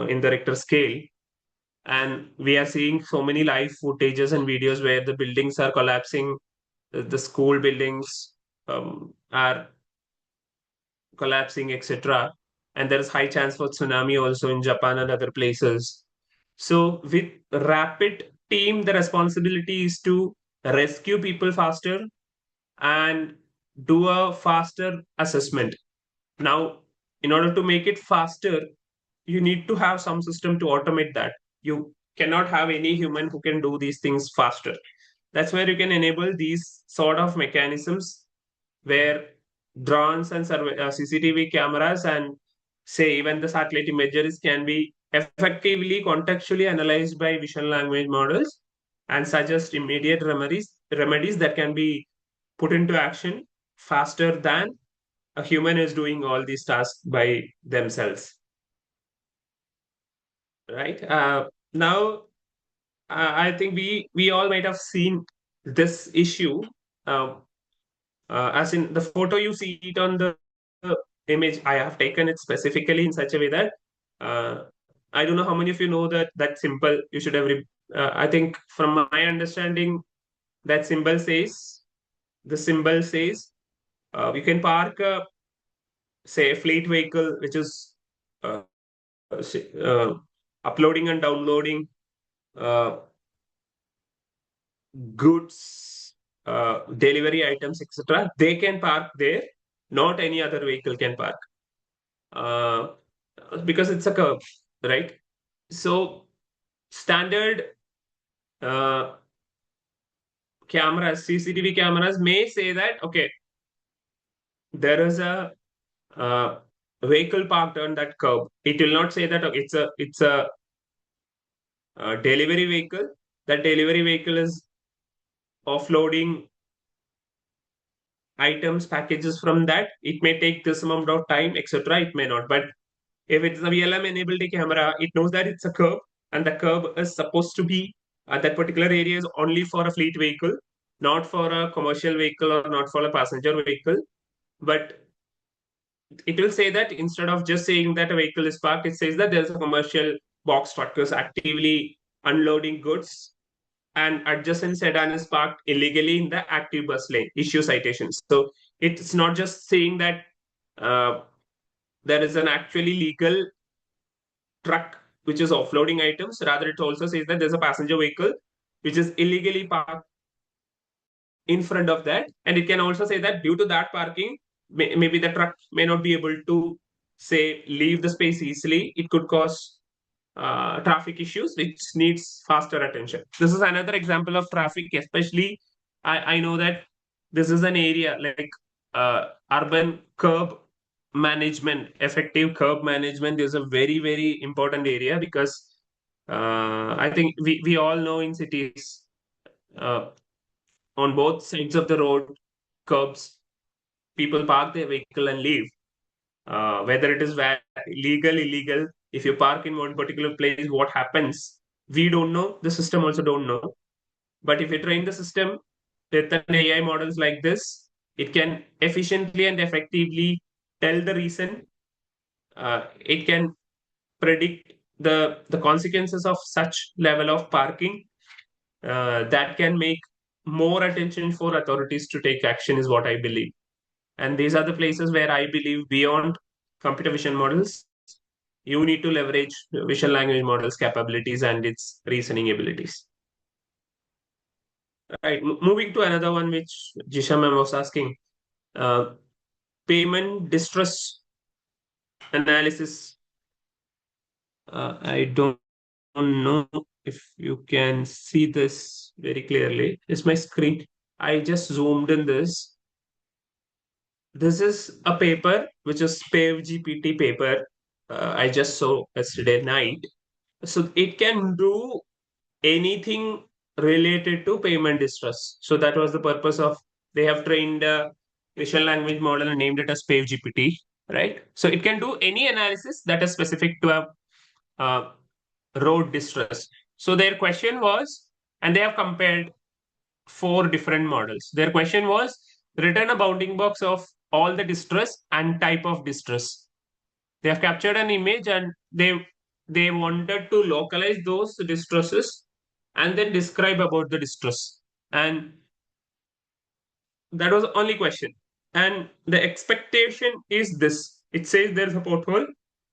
in the Richter scale. And we are seeing so many live footages and videos where the buildings are collapsing, the school buildings are collapsing, etc. And there is high chance for tsunami also in Japan and other places. So with rapid team, the responsibility is to rescue people faster and do a faster assessment. Now, in order to make it faster, you need to have some system to automate that. You cannot have any human who can do these things faster. That's where you can enable these sort of mechanisms where drones and CCTV cameras and say even the satellite imageries can be effectively contextually analyzed by vision language models and suggest immediate remedies that can be put into action faster than a human is doing all these tasks by themselves, right? Now, I think we all might have seen this issue. As in the photo, you see it on the image. I have taken it specifically in such a way that I don't know how many of you know that symbol. You should have. I think from my understanding, that symbol says the symbol says you can park say a fleet vehicle which is uploading and downloading goods, delivery items, etc. They can park there. Not any other vehicle can park because it's a curb, right? So standard cameras, CCTV cameras may say that, okay, there is a vehicle parked on that curb. It will not say that, okay, it's a delivery vehicle. That delivery vehicle is offloading items, packages from that. It may take this amount of time, etc. It may not. But if it's a VLM enabled camera, it knows that it's a curb, and the curb is supposed to be that particular area is only for a fleet vehicle, not for a commercial vehicle or not for a passenger vehicle. But it will say that instead of just saying that a vehicle is parked, it says that there's a commercial box truckers actively unloading goods, and adjacent sedan is parked illegally in the active bus lane, issue citations. So it's not just saying that there is an actually legal truck which is offloading items. Rather, it also says that there's a passenger vehicle which is illegally parked in front of that. And it can also say that due to that parking, maybe the truck may not be able to, say, leave the space easily. It could cause traffic issues, which needs faster attention. This is another example of traffic, especially I know that this is an area like urban curb management, effective curb management is a very, very important area because I think we all know in cities on both sides of the road, curbs, people park their vehicle and leave. Whether it is legal, illegal, if you park in one particular place, what happens? We don't know. The system also don't know. But if you train the system with an AI models like this, it can efficiently and effectively tell the reason. It can predict the consequences of such level of parking. That can make more attention for authorities to take action is what I believe. And these are the places where I believe beyond computer vision models, you need to leverage visual language models capabilities and its reasoning abilities. Right, moving to another one which Jisha ma'am was asking, payment distress analysis. I don't know if you can see this very clearly. It's my screen. I just zoomed in this. This is a paper which is PaveGPT paper. I just saw yesterday night. So it can do anything related to payment distress. So that was the purpose of, they have trained a visual language model and named it as PaveGPT, right? So it can do any analysis that is specific to a road distress. So their question was, and they have compared 4 different models. Their question was, return a bounding box of all the distress and type of distress. They have captured an image and they wanted to localize those distresses and then describe about the distress. And that was the only question. And the expectation is this. It says there's a pothole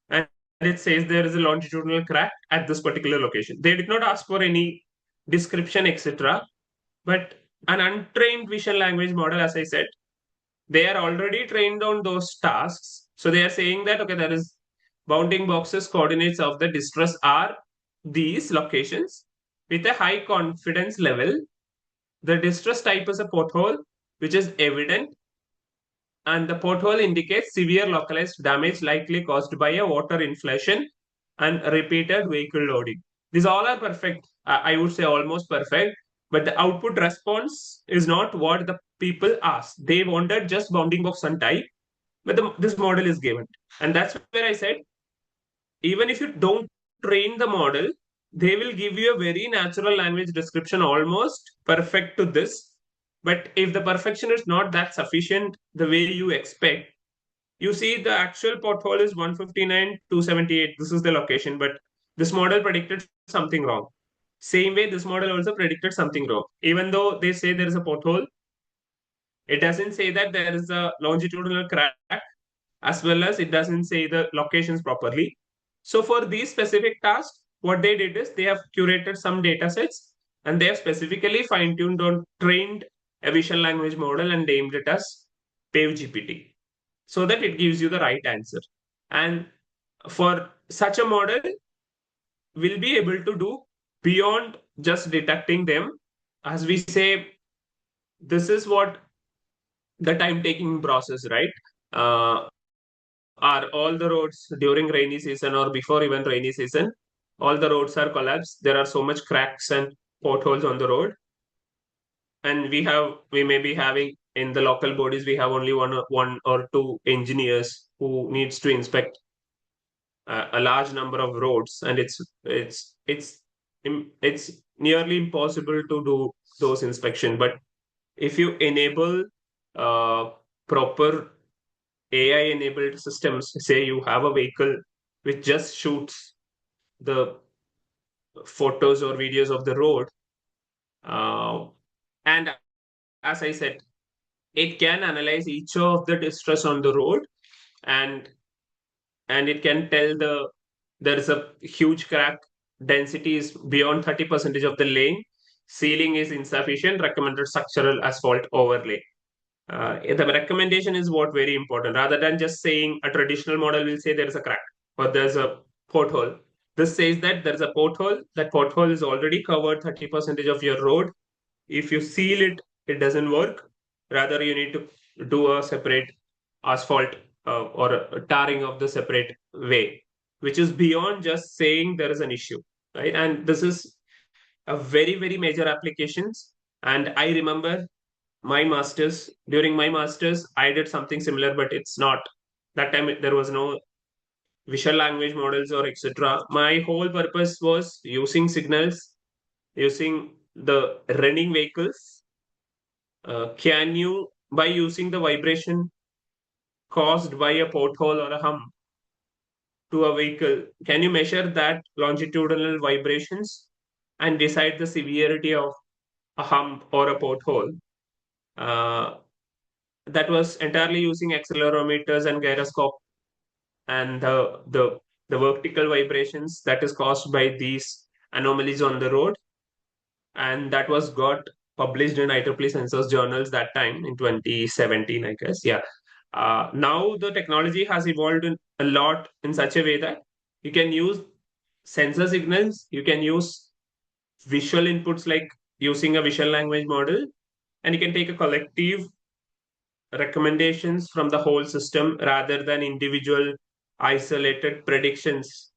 and it says there is a longitudinal crack at this particular location. They did not ask for any description, etc. But an untrained vision language model, as I said, they are already trained on those tasks. So they are saying that, okay, there is bounding boxes, coordinates of the distress are these locations with a high confidence level. The distress type is a pothole, which is evident. And the pothole indicates severe localized damage likely caused by a water inflation and repeated vehicle loading. These all are perfect. I would say almost perfect. But the output response is not what the people asked. They wanted just bounding box and type, but this model is given. And that's where I said, even if you don't train the model, they will give you a very natural language description, almost perfect to this. But if the perfection is not that sufficient the way you expect, you see the actual pothole is 159, 278. This is the location, but this model predicted something wrong. Same way, this model also predicted something wrong. Even though they say there is a pothole, It doesn't say that there is a longitudinal crack, as well as it doesn't say the locations properly. So for these specific tasks, what they did is they have curated some data sets, and they have specifically fine-tuned or trained a vision language model and named it as PaveGPT, so that it gives you the right answer. And for such a model, we'll be able to do beyond just detecting them. As we say, this is what the time taking process, right? Are all the roads during rainy season or before even rainy season, all the roads are collapsed. There are so much cracks and potholes on the road. And we may be having in the local bodies, we have only one or two engineers who needs to inspect a large number of roads, and it's nearly impossible to do those inspection. But if you enable proper AI enabled systems, say you have a vehicle which just shoots the photos or videos of the road, and as I said, it can analyze each of the distress on the road, and it can tell there is a huge crack, density is beyond 30% of the lane, sealing is insufficient, recommended structural asphalt overlay. The recommendation is what very important, rather than just saying a traditional model will say there is a crack or there's a pothole. This says that there's a pothole, that pothole is already covered 30% of your road. If you seal it, it doesn't work. Rather, you need to do a separate asphalt or a tarring of the separate way, which is beyond just saying there is an issue, right? And this is a very, very major applications. And I remember during my masters, I did something similar, but it's not, that time there was no visual language models or etc. My whole purpose was using signals, using the running vehicles. Can you, by using the vibration caused by a pothole or a hump to a vehicle, can you measure that longitudinal vibrations and decide the severity of a hump or a pothole? That was entirely using accelerometers and gyroscope, and the vertical vibrations that is caused by these anomalies on the road, and that was got published in IEEE Sensors journals that time in 2017, I guess. Yeah. Now the technology has evolved a lot in such a way that you can use sensor signals, you can use visual inputs like using a visual language model, and you can take a collective recommendations from the whole system rather than individual isolated predictions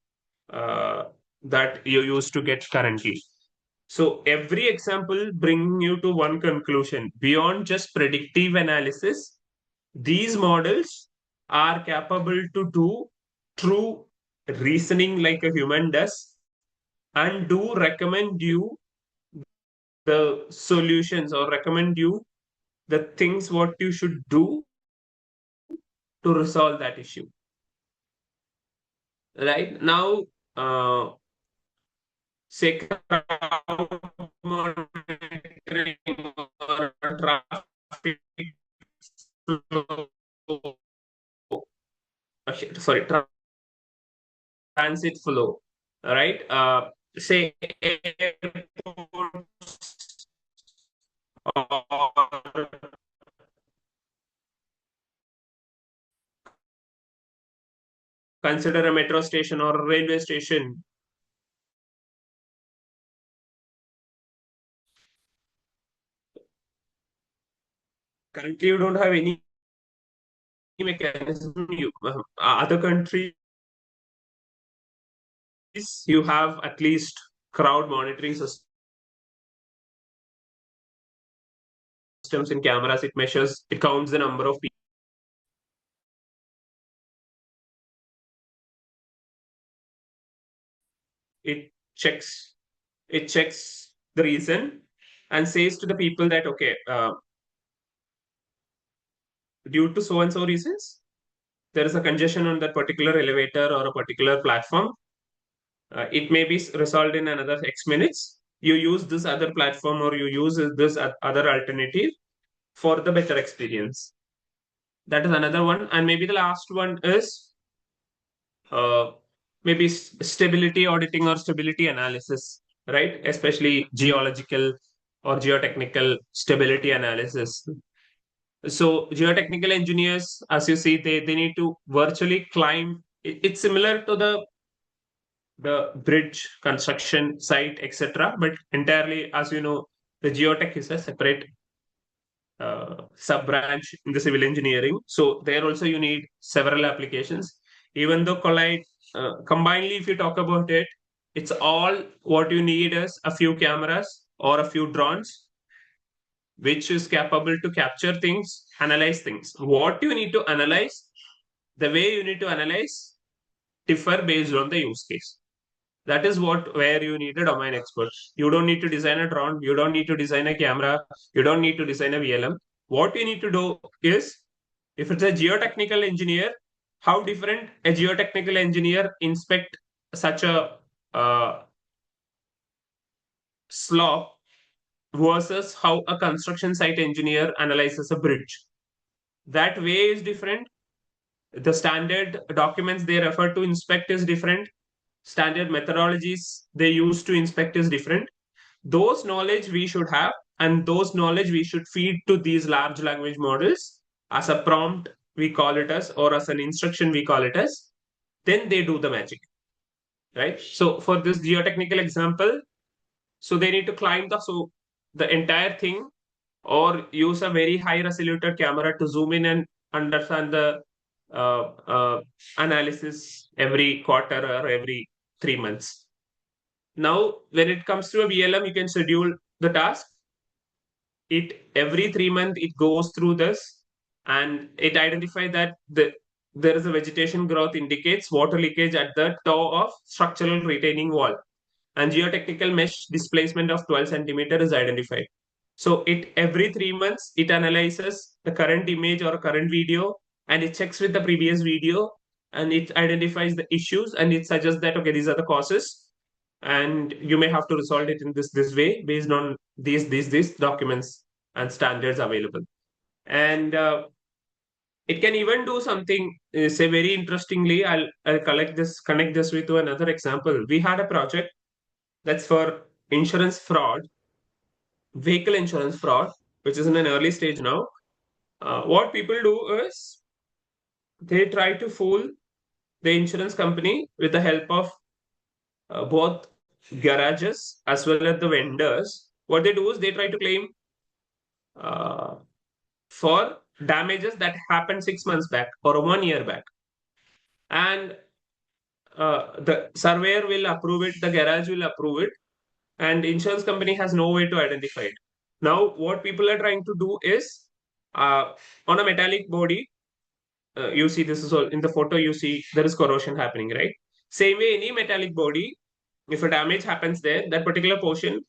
that you used to get currently. So every example bring you to one conclusion. Beyond just predictive analysis, these models are capable to do true reasoning like a human does, and do recommend you the solutions or recommend you the things what you should do to resolve that issue. Right now, say crowd monitoring or traffic flow, sorry, transit flow, right? Say airports or consider a metro station or a railway station. Currently, you don't have any mechanism. Other countries, you have at least crowd monitoring systems and cameras. It measures, it counts the number of people. It checks the reason and says to the people that, okay, due to so and so reasons, there is a congestion on that particular elevator or a particular platform. It may be resolved in another X minutes. You use this other platform or you use this other alternative, for the better experience. That is another one. And maybe the last one is maybe stability auditing or stability analysis, right? Especially geological or geotechnical stability analysis. So geotechnical engineers, as you see, they need to virtually climb. It's similar to the bridge construction site, etc. But entirely, as you know, the geotech is a separate sub branch in the civil engineering. So there also you need several applications. Even though combinedly, if you talk about it, it's all what you need is a few cameras or a few drones, which is capable to capture things, analyze things. What you need to analyze, the way you need to analyze, differ based on the use case. That is where you need a domain expert. You don't need to design a drone. You don't need to design a camera. You don't need to design a VLM. What you need to do is, if it's a geotechnical engineer, how different a geotechnical engineer inspect such a slope versus how a construction site engineer analyzes a bridge. That way is different. The standard documents they refer to inspect is different. Standard methodologies they use to inspect is different. Those knowledge we should have, and those knowledge we should feed to these large language models as a prompt, we call it as, or as an instruction, we call it as. Then they do the magic, right? So for this geotechnical example, so they need to climb the entire thing, or use a very high resolution camera to zoom in and understand the analysis every quarter or every 3 months. Now, when it comes to a VLM, you can schedule the task. Every 3 months it goes through this, and it identifies that there is a vegetation growth indicates water leakage at the toe of structural retaining wall, and geotechnical mesh displacement of 12 centimeter is identified. So every 3 months it analyzes the current image or current video, and it checks with the previous video, and it identifies the issues, and it suggests that, okay, these are the causes, and you may have to resolve it in this way based on these documents and standards available. And it can even do something, say very interestingly. I'll connect this with another example. We had a project that's for insurance fraud, vehicle insurance fraud, which is in an early stage now. What people do is they try to fool the insurance company with the help of both garages as well as the vendors. What they do is they try to claim for damages that happened 6 months back or 1 year back. And the surveyor will approve it, the garage will approve it, and the insurance company has no way to identify it. Now, what people are trying to do is on a metallic body, you see this is all in the photo, you see there is corrosion happening, right? Same way, any metallic body, if a damage happens there, that particular portion,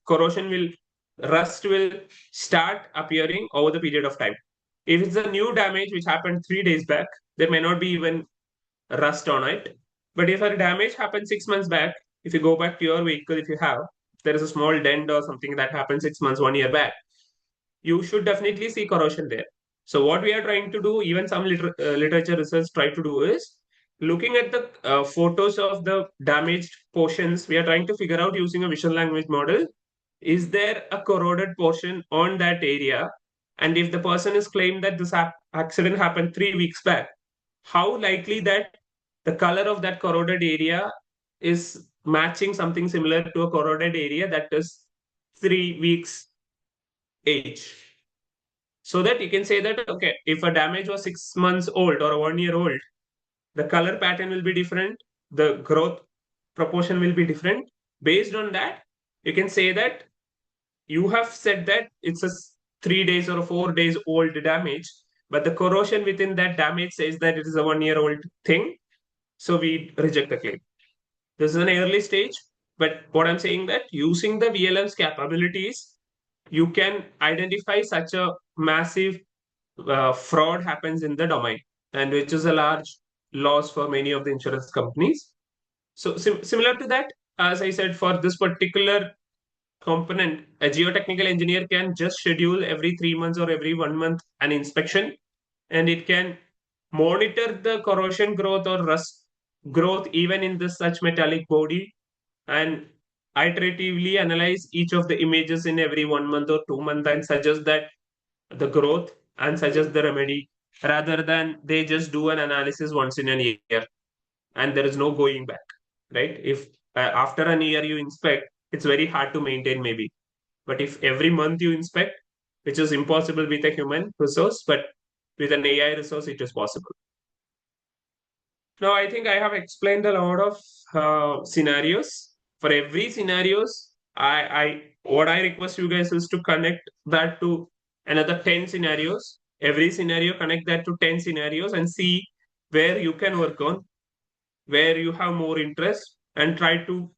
rust will start appearing over the period of time. If it's a new damage which happened 3 days back, there may not be even rust on it. But if a damage happened 6 months back, if you go back to your vehicle, if there is a small dent or something that happened 6 months, 1 year back, you should definitely see corrosion there. So what we are trying to do, even some literature research try to do, is looking at the photos of the damaged portions. We are trying to figure out using a vision language model, is there a corroded portion on that area? And if the person is claimed that this accident happened 3 weeks back, how likely that the color of that corroded area is matching something similar to a corroded area that is 3 weeks age? So that you can say that, okay, if a damage was 6 months old or 1 year old, the color pattern will be different, the growth proportion will be different. Based on that, you can say that you have said that it's a 3 days or a 4 days old damage, but the corrosion within that damage says that it is a 1 year old thing. So we reject the claim. This is an early stage, but what I'm saying that using the VLM's capabilities, you can identify such a massive fraud happens in the domain, and which is a large loss for many of the insurance companies. So similar to that, as I said, for this particular component, a geotechnical engineer can just schedule every 3 months or every 1 month an inspection, and it can monitor the corrosion growth or rust growth even in this such metallic body, and iteratively analyze each of the images in every 1 month or 2 months and suggest that the growth and suggest the remedy, rather than they just do an analysis once in a year and there is no going back, right? If after a year you inspect, it's very hard to maintain maybe, but if every month you inspect, which is impossible with a human resource, but with an AI resource it is possible. Now I think I have explained a lot of scenarios. For every scenarios, I what I request you guys is to connect that to another 10 scenarios. Every scenario, connect that to 10 scenarios and see where you can work on, where you have more interest, and try to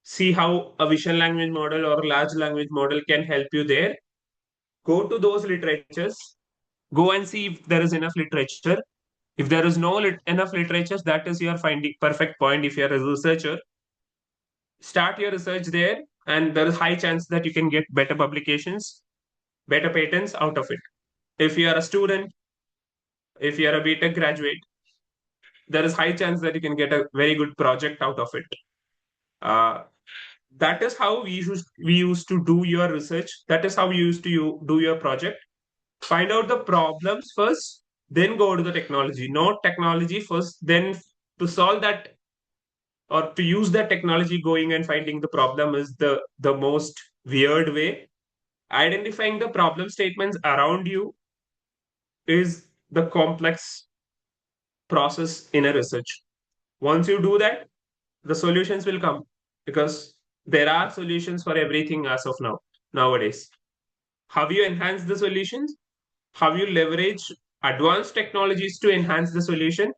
see how a vision language model or large language model can help you there. Go to those literatures, go and see if there is enough literature. If there is no enough literature, that is your finding perfect point. If you're a researcher, start your research there, and there is high chance that you can get better publications, better patents out of it. If you are a student, if you are a BTech graduate, there is high chance that you can get a very good project out of it. That is how we used to do your research. That is how you used to do your project. Find out the problems first, then go to the technology. Not technology first, then to solve that or to use that technology, going and finding the problem is the most weird way. Identifying the problem statements around you is the complex process in a research. Once you do that, the solutions will come, because there are solutions for everything as of nowadays. How you enhance the solutions, how you leverage advanced technologies to enhance the solution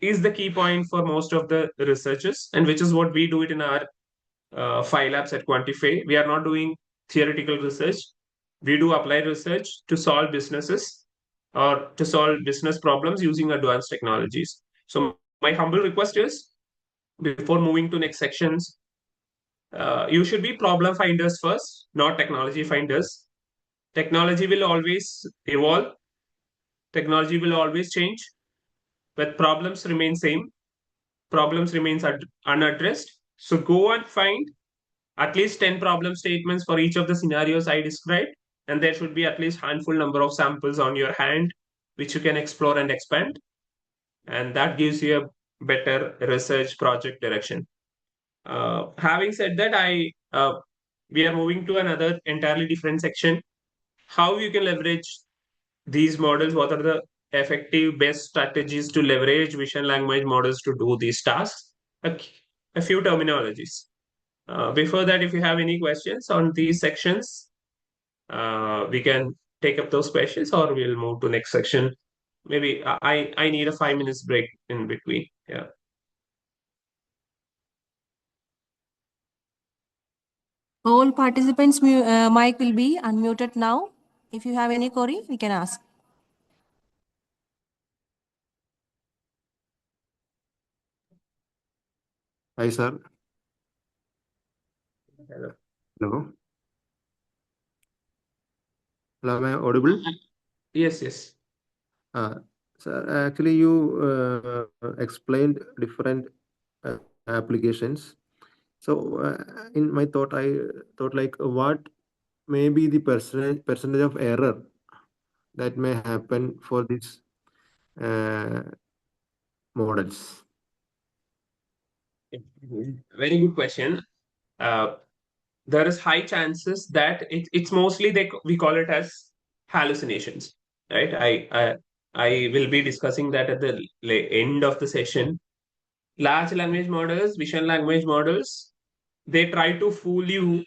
is the key point for most of the researchers, and which is what we do it in our Phi Labs at Quantify. We are not doing theoretical research. We do applied research to solve businesses or to solve business problems using advanced technologies. So my humble request is, before moving to next sections, you should be problem finders first, not technology finders. Technology will always evolve. Technology will always change, but problems remain same. Problems remains unaddressed. So go and find at least 10 problem statements for each of the scenarios I described, and there should be at least handful number of samples on your hand, which you can explore and expand. And that gives you a better research project direction. Having said that, we are moving to another entirely different section. How you can leverage these models, what are the effective best strategies to leverage vision language models to do these tasks, a few terminologies. Before that, if you have any questions on these sections, we can take up those questions, or we'll move to next section. Maybe I need a 5 minutes break in between. Yeah. All participants' mic will be unmuted now. If you have any query, we can ask. Hi, sir. Hello. Hello. Hello, am I audible? Yes, yes. Sir, actually, you explained different applications. So, in my thought, I thought like what may be the percentage of error that may happen for these models. Very good question. There is high chances that it's mostly we call it as hallucinations, right? I will be discussing that at the end of the session. Large language models, vision language models, they try to fool you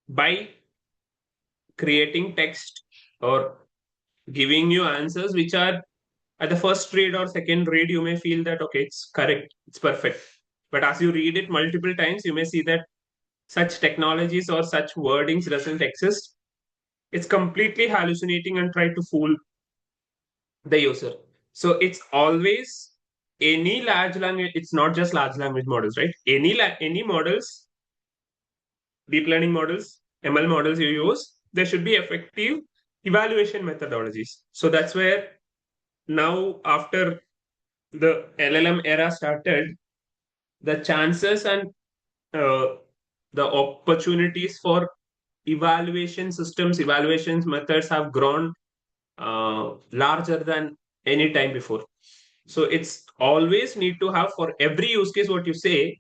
by creating text or giving you answers which are, at the first read or second read, you may feel that okay, it's correct, it's perfect, but as you read it multiple times, you may see that such technologies or such wordings doesn't exist. It's completely hallucinating and try to fool the user. So it's always any large language, it's not just large language models, right? Any models deep learning models, ML models you use, there should be effective evaluation methodologies. So that's where now, after the LLM era started, the chances and the opportunities for evaluation systems, evaluations methods have grown larger than any time before. So it's always need to have, for every use case, what you say,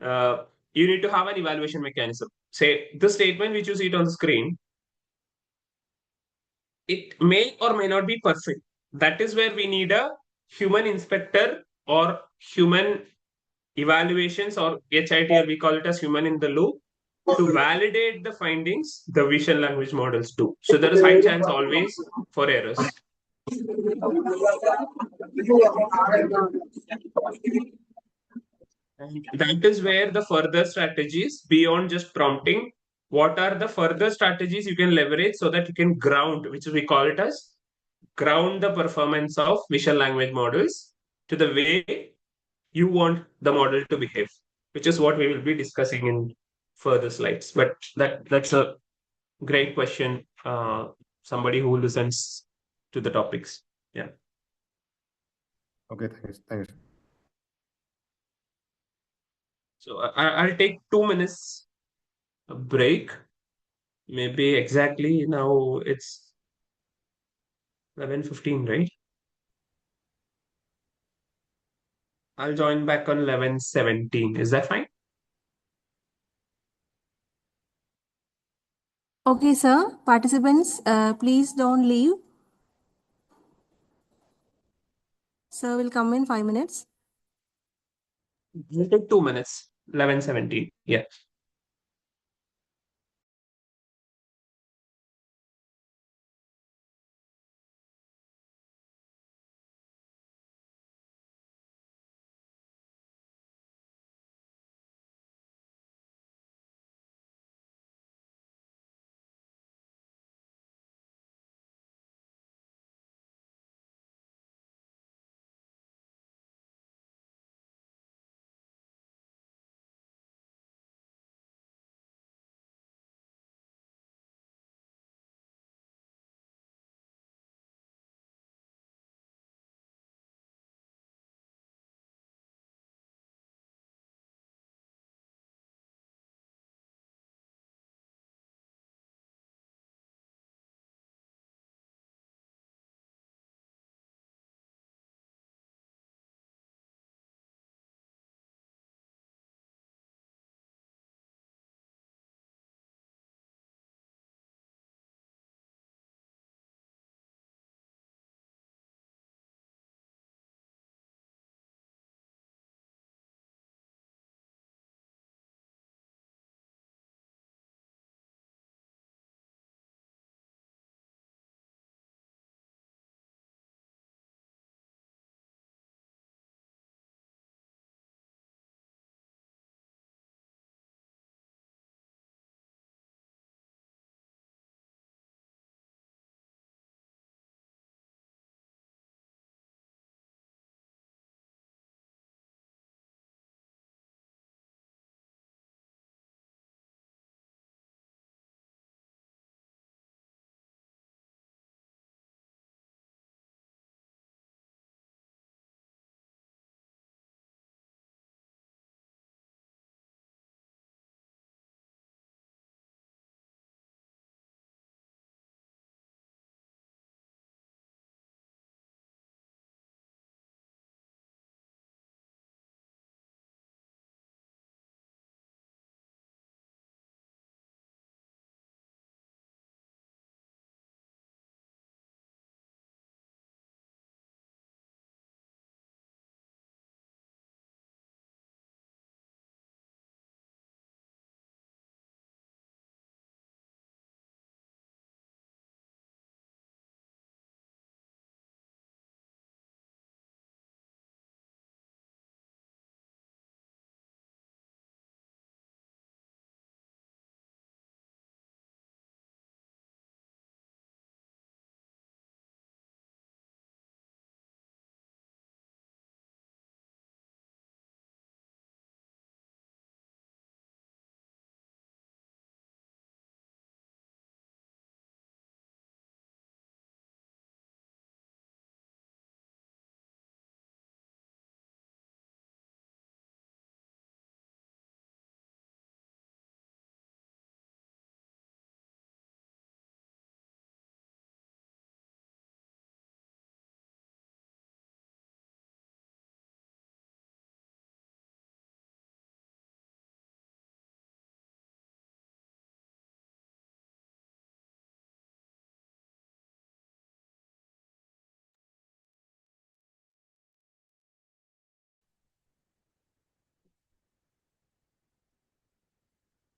you need to have an evaluation mechanism. Say the statement which you see it on the screen, it may or may not be perfect. That is where we need a human inspector or human evaluations, or HIT, or we call it as human in the loop, to validate the findings the vision language models do. So there is high chance always for errors. And that is where the further strategies beyond just prompting, what are the further strategies you can leverage so that you can ground, which we call it as ground the performance of vision language models to the way you want the model to behave, which is what we will be discussing in further slides. But that's a great question. Somebody who listens to the topics. Yeah. Okay, thanks. Thanks. So I'll take 2 minutes break. Maybe exactly now it's 11:15, right? I'll join back on 11:17. Is that fine? Okay, sir. Participants, please don't leave. Sir will come in 5 minutes. It'll take 2 minutes. 11:17. Yeah.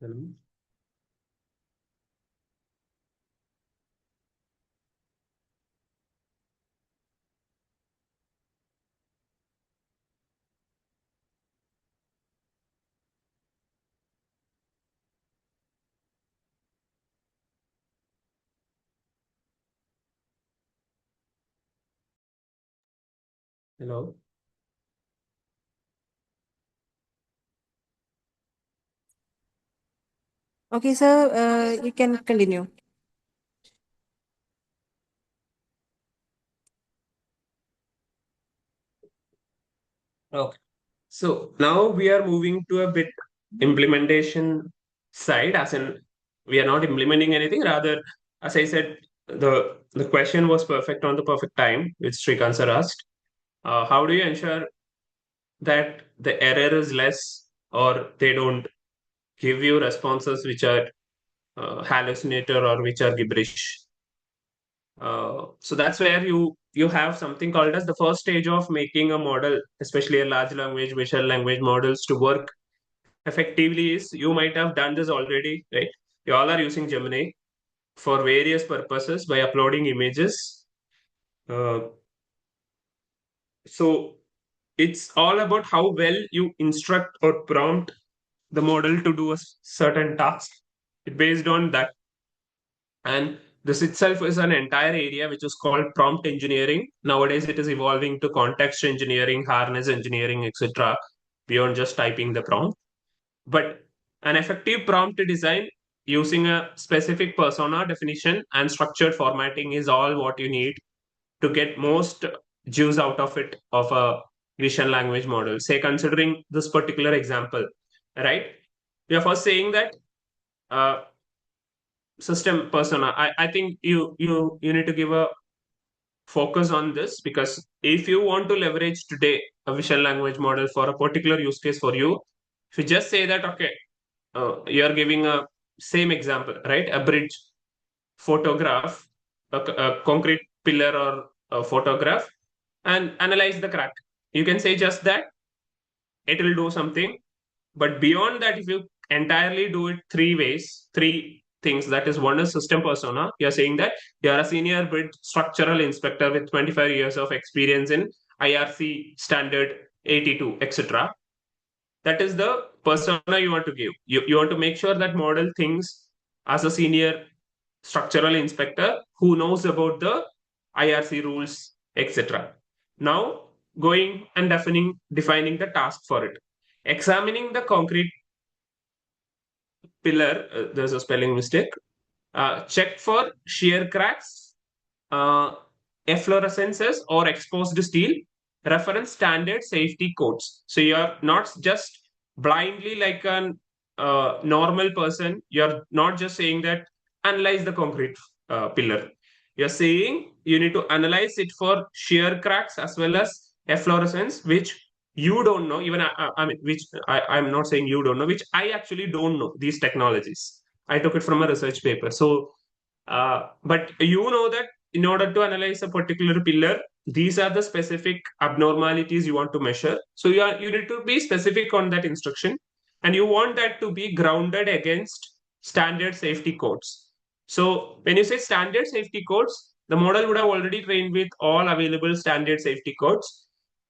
Hello. Okay, sir, you can continue. Okay. So now we are moving to a bit implementation side, as in we are not implementing anything. Rather, as I said, the question was perfect on the perfect time, which Srikanth sir asked. How do you ensure that the error is less, or they don't give you responses which are hallucinator or which are gibberish? So that's where you have something called as the first stage of making a model, especially a large language, visual language models to work effectively is you might have done this already, right? You all are using Gemini for various purposes by uploading images. So it's all about how well you instruct or prompt the model to do a certain task. It's based on that. And this itself is an entire area which is called prompt engineering. Nowadays, it is evolving to context engineering, harness engineering, etc., beyond just typing the prompt. But an effective prompt design using a specific persona definition and structured formatting is all what you need to get most juice out of it of a vision language model. Say, considering this particular example, right? We are first saying that system persona. I think you need to give a focus on this, because if you want to leverage today a visual language model for a particular use case for you, if you just say that, okay, you're giving a same example, right? A bridge photograph, a concrete pillar or a photograph, and analyze the crack. You can say just that, it will do something. But beyond that, if you entirely do it three ways, three things, that is, one is system persona. You're saying that you're a senior bridge structural inspector with 25 years of experience in IRC standard 82, etc. That is the persona you want to give. You want to make sure that model thinks as a senior structural inspector who knows about the IRC rules, etc. Now, going and defining the task for it. Examining the concrete pillar, there's a spelling mistake. Check for shear cracks, efflorescences, or exposed steel. Reference standard safety codes. So you're not just blindly like a normal person. You're not just saying that analyze the concrete pillar. You're saying you need to analyze it for shear cracks as well as efflorescence, which you don't know. Even I mean, which I'm not saying you don't know, which I actually don't know these technologies. I took it from a research paper. So, but you know that in order to analyze a particular pillar, these are the specific abnormalities you want to measure. So you need to be specific on that instruction, and you want that to be grounded against standard safety codes. So when you say standard safety codes, the model would have already trained with all available standard safety codes.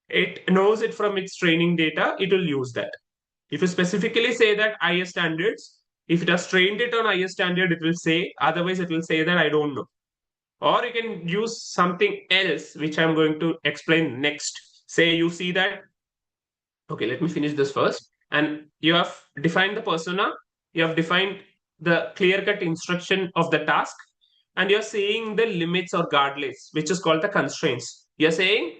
It knows it from its training data. It will use that. If you specifically say that IS standards, if it has trained it on IS standard, it will say, otherwise it will say that I don't know. Or you can use something else, which I'm going to explain next. Say you see that, okay, let me finish this first. And you have defined the persona, you have defined the clear-cut instruction of the task, and you're saying the limits or guardrails, which is called the constraints. You're saying,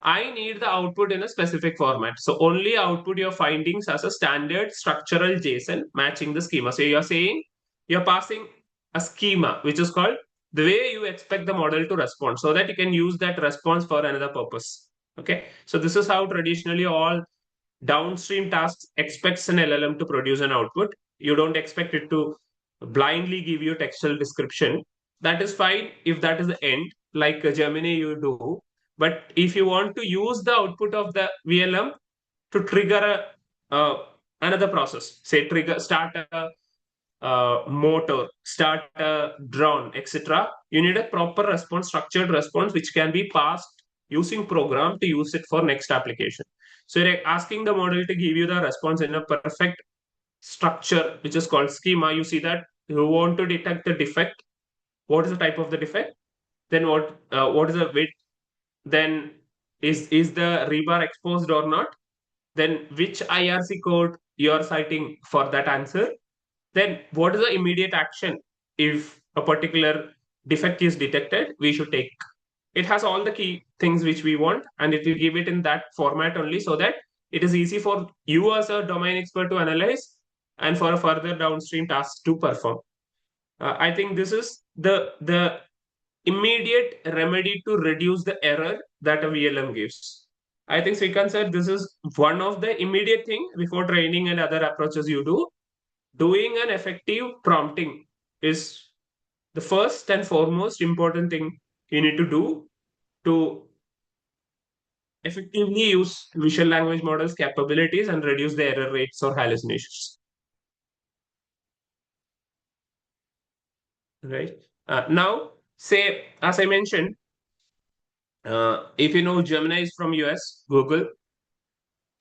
I need the output in a specific format. So only output your findings as a standard structural JSON matching the schema. So you're saying you're passing a schema, which is called the way you expect the model to respond, so that you can use that response for another purpose. Okay. So this is how traditionally all downstream tasks expects an LLM to produce an output. You don't expect it to blindly give you textual description. That is fine if that is the end, like Gemini you do. But if you want to use the output of the VLM to trigger another process, say start a motor, start a drone, etc. You need a proper response, structured response, which can be passed using program to use it for next application. So you're asking the model to give you the response in a perfect structure, which is called schema. You see that you want to detect the defect. What is the type of the defect? Then what is the width? Then is the rebar exposed or not? Then which IRC code you are citing for that answer? Then what is the immediate action if a particular defect is detected we should take? It has all the key things which we want, and it will give it in that format only, so that it is easy for you as a domain expert to analyze and for a further downstream task to perform. I think this is the immediate remedy to reduce the error that a VLM gives. I think Srikanth said this is one of the immediate thing before training and other approaches you do. Doing an effective prompting is the first and foremost important thing you need to do to effectively use visual language models capabilities and reduce the error rates or hallucinations. Right. Now, say, as I mentioned, if you know Gemini is from US, Google,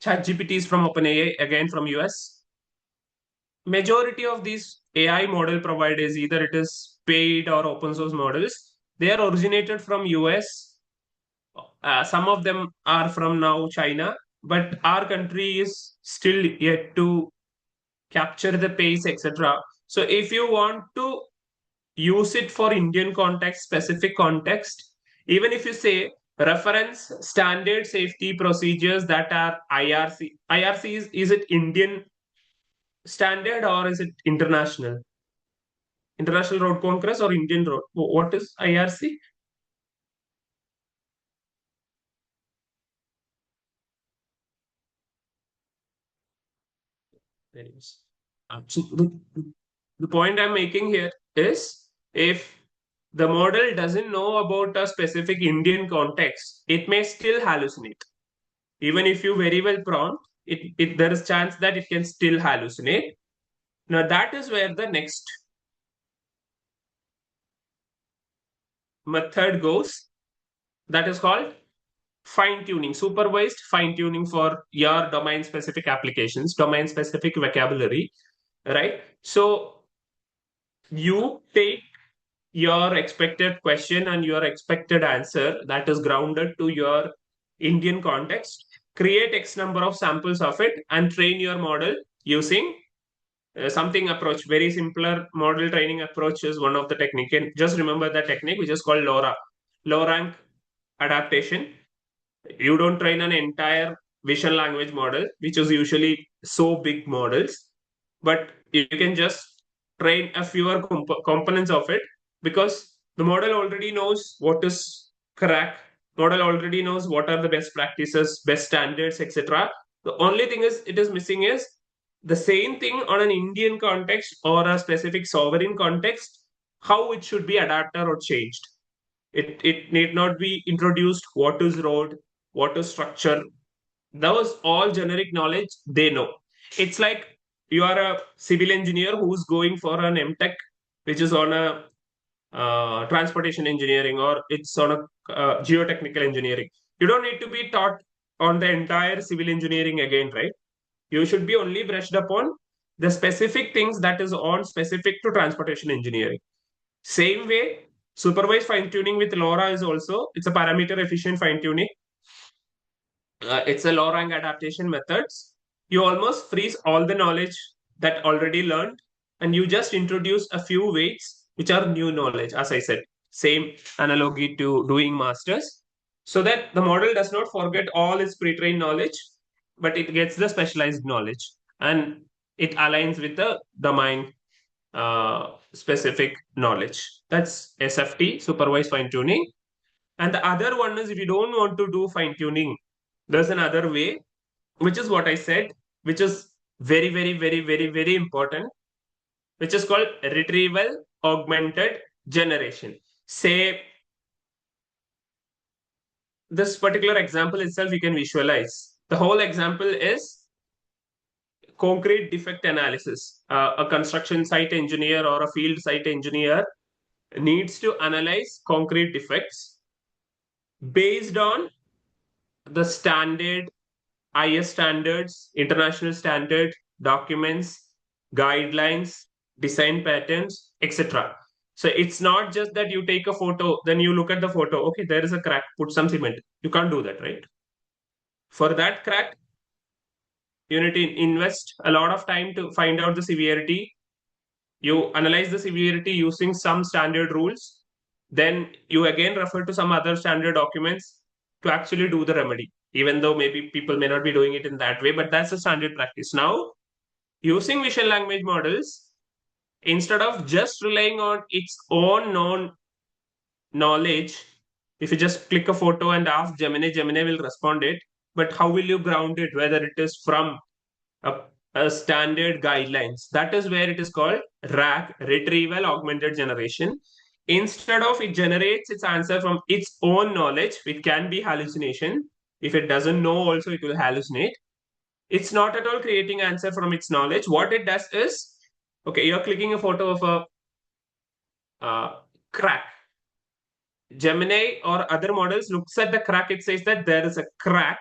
ChatGPT is from OpenAI, again from US. Majority of these AI model providers, either it is paid or open source models, they are originated from US. Some of them are from now China, but our country is still yet to capture the pace, etc. So if you want to use it for Indian context, specific context, even if you say reference standard safety procedures that are IRC. IRC is it Indian standard or is it international? International Road Congress or Indian Road? What is IRC? So the point I'm making here is if the model doesn't know about a specific Indian context, it may still hallucinate. Even if you very well prompt, there is chance that it can still hallucinate. Now that is where the next method goes. That is called fine-tuning, supervised fine-tuning for your domain-specific applications, domain-specific vocabulary, right? So you take your expected question and your expected answer that is grounded to your Indian context, create X number of samples of it and train your model using something approach. Very simpler model training approach is one of the technique. And just remember the technique, which is called LoRa, low rank adaptation. You don't train an entire vision language model, which is usually so big models, but you can just train a fewer components of it, because the model already knows what is correct. Model already knows what are the best practices, best standards, etc. The only thing is it is missing is the same thing on an Indian context or a specific sovereign context, how it should be adapted or changed. It need not be introduced. What is road? What is structure? Those all generic knowledge they know. It's like you are a civil engineer who's going for an MTech, which is on a transportation engineering, or it's on a geotechnical engineering. You don't need to be taught on the entire civil engineering again, right? You should be only brushed upon the specific things that is on specific to transportation engineering. Same way, supervised fine tuning with LoRa is also, it's a parameter efficient fine tuning. It's a low rank adaptation methods. You almost freeze all the knowledge that already learned, and you just introduce a few weights which are new knowledge. As I said, same analogy to doing masters, so that the model does not forget all its pre-trained knowledge, but it gets the specialized knowledge and it aligns with the domain specific knowledge. That's SFT, supervised fine tuning. And the other one is, if you don't want to do fine tuning, there's another way, which is what I said, which is very, very, very, very, very important, which is called retrieval augmented generation. Say, this particular example itself, you can visualize. The whole example is concrete defect analysis. A construction site engineer or a field site engineer needs to analyze concrete defects based on the standard IS standards, international standard documents, guidelines, design patterns, etc. So it's not just that you take a photo, then you look at the photo, okay, there is a crack, put some cement. You can't do that, right? For that crack, you need to invest a lot of time to find out the severity. You analyze the severity using some standard rules. Then you again refer to some other standard documents to actually do the remedy, even though maybe people may not be doing it in that way, but that's the standard practice. Now, using vision language models, instead of just relying on its own known knowledge, if you just click a photo and ask Gemini, Gemini will respond it. But how will you ground it, whether it is from a standard guidelines? That is where it is called RAG, Retrieval Augmented Generation. Instead of it generates its answer from its own knowledge, which can be hallucination. If it doesn't know also, it will hallucinate. It's not at all creating answer from its knowledge. What it does is, okay, you're clicking a photo of a crack. Gemini or other models looks at the crack, it says that there is a crack.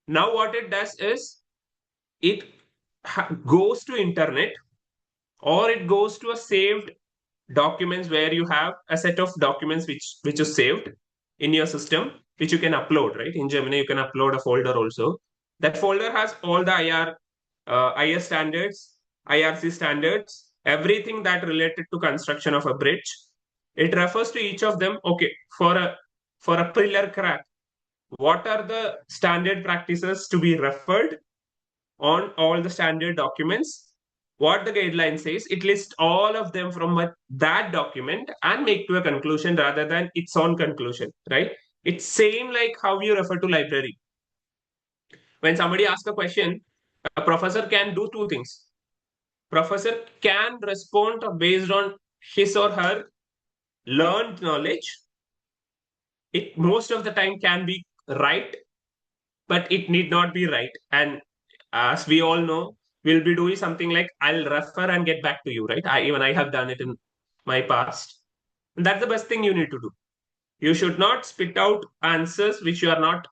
Now what it does is, it goes to internet, or it goes to a saved documents where you have a set of documents which is saved in your system, which you can upload, right? In Gemini, you can upload a folder also. That folder has all the IS standards, IRC standards, everything that related to construction of a bridge. It refers to each of them. Okay, for a pillar crack, what are the standard practices to be referred on all the standard documents? What the guideline says, it lists all of them from that document and make to a conclusion rather than its own conclusion, right? It's same like how you refer to library. When somebody asks a question, a professor can do two things. Professor can respond based on his or her learned knowledge. It most of the time can be right, but it need not be right. And as we all know, we'll be doing something like, I'll refer and get back to you, right? I have done it in my past. And that's the best thing you need to do. You should not spit out answers which you are not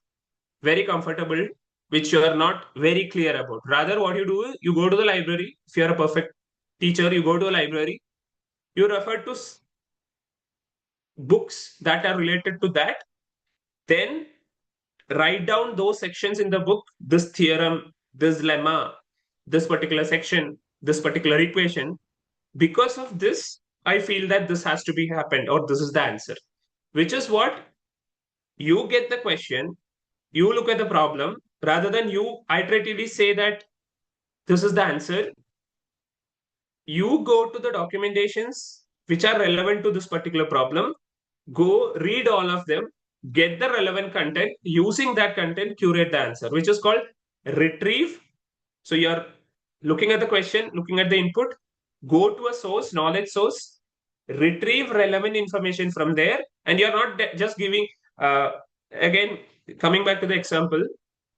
very comfortable, which you are not very clear about. Rather, what you do, you go to the library. If you're a perfect teacher, you go to a library, you refer to books that are related to that, then write down those sections in the book, this theorem, this lemma, this particular section, this particular equation. Because of this, I feel that this has to be happened, or this is the answer, which is what you get the question, you look at the problem, rather than you iteratively say that this is the answer. You go to the documentations which are relevant to this particular problem, go read all of them, get the relevant content, using that content, curate the answer, which is called retrieve. So you're looking at the question, looking at the input, go to a source, knowledge source, retrieve relevant information from there, and you're not just giving, again, coming back to the example,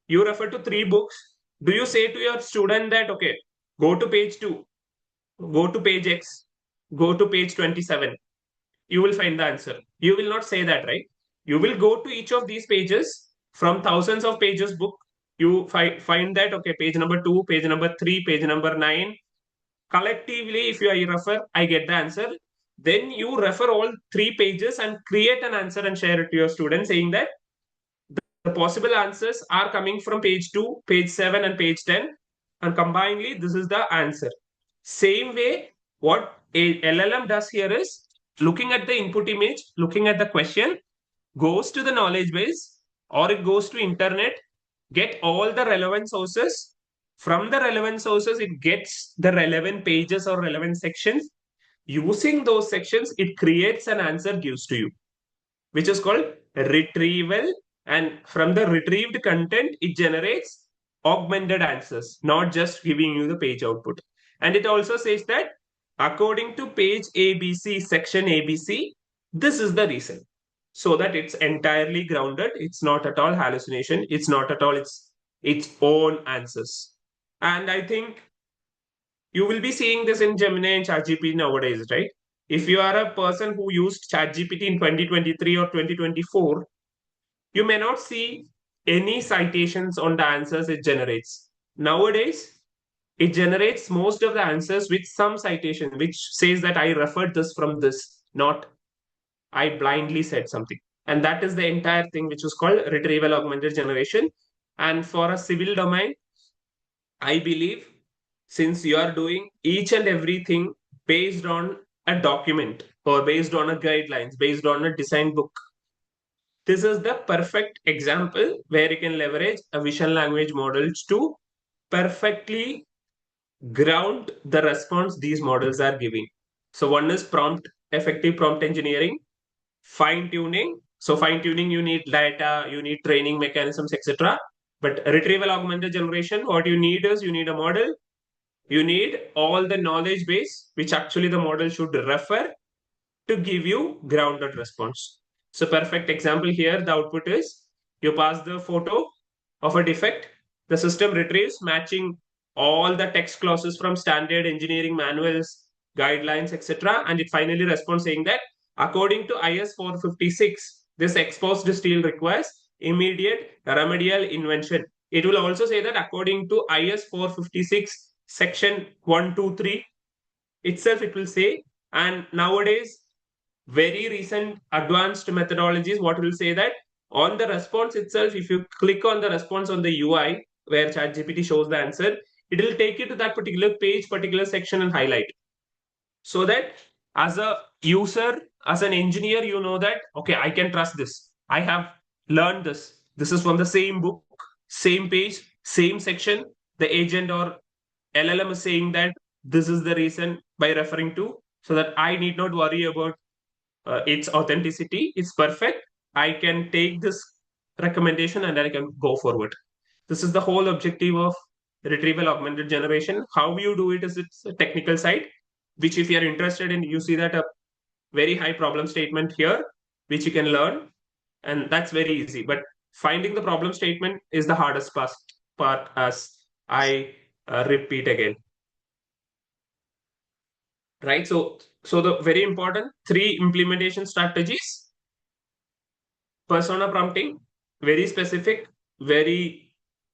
you refer to 3 books. Do you say to your student that, okay, go to page 2, go to page X, go to page 27, you will find the answer? You will not say that, right? You will go to each of these pages from thousands of pages book. You find that, okay, page number 2, page number 3, page number 9. Collectively, if I refer, I get the answer. Then you refer all 3 pages and create an answer and share it to your students, saying that the possible answers are coming from page 2, page 7, and page 10. And combinedly, this is the answer. Same way, what a LLM does here is, looking at the input image, looking at the question, goes to the knowledge base, or it goes to internet, get all the relevant sources. From the relevant sources, it gets the relevant pages or relevant sections. Using those sections, it creates an answer, gives to you, which is called retrieval. And from the retrieved content, it generates augmented answers, not just giving you the page output. And it also says that according to page ABC, section ABC, this is the reason. So that it's entirely grounded. It's not at all hallucination. It's not at all its own answers. And I think You will be seeing this in Gemini and ChatGPT nowadays, right? If you are a person who used ChatGPT in 2023 or 2024, you may not see any citations on the answers it generates. Nowadays, it generates most of the answers with some citation, which says that I referred this from this, not I blindly said something. And that is the entire thing, which is called retrieval augmented generation. And for a civil domain, I believe since you are doing each and everything based on a document or based on a guidelines, based on a design book, this is the perfect example where you can leverage a vision language models to perfectly ground the response these models are giving. So one is effective prompt engineering, fine tuning. So fine tuning, you need data, you need training mechanisms, etc. But retrieval augmented generation, what you need is you need a model, you need all the knowledge base, which actually the model should refer to give you grounded response. So perfect example here, the output is you pass the photo of a defect, the system retrieves matching all the text clauses from standard engineering manuals, guidelines, etc. And it finally responds saying that according to IS 456, this exposed steel requires immediate remedial invention. It will also say that according to IS 456 section 123 itself, it will say, and nowadays very recent advanced methodologies, what will say that on the response itself, if you click on the response on the UI where ChatGPT shows the answer, it will take you to that particular page, particular section and highlight. So that as a user, as an engineer, you know that, okay, I can trust this. I have learned this. This is from the same book, same page, same section. The agent or LLM is saying that this is the reason by referring to, so that I need not worry about its authenticity. It's perfect. I can take this recommendation and I can go forward. This is the whole objective of retrieval augmented generation. How you do it is it's a technical side, which if you're interested in, you see that a very high problem statement here, which you can learn, and that's very easy. But finding the problem statement is the hardest part, as I repeat again. Right? So the very important 3 implementation strategies: persona prompting, very specific, very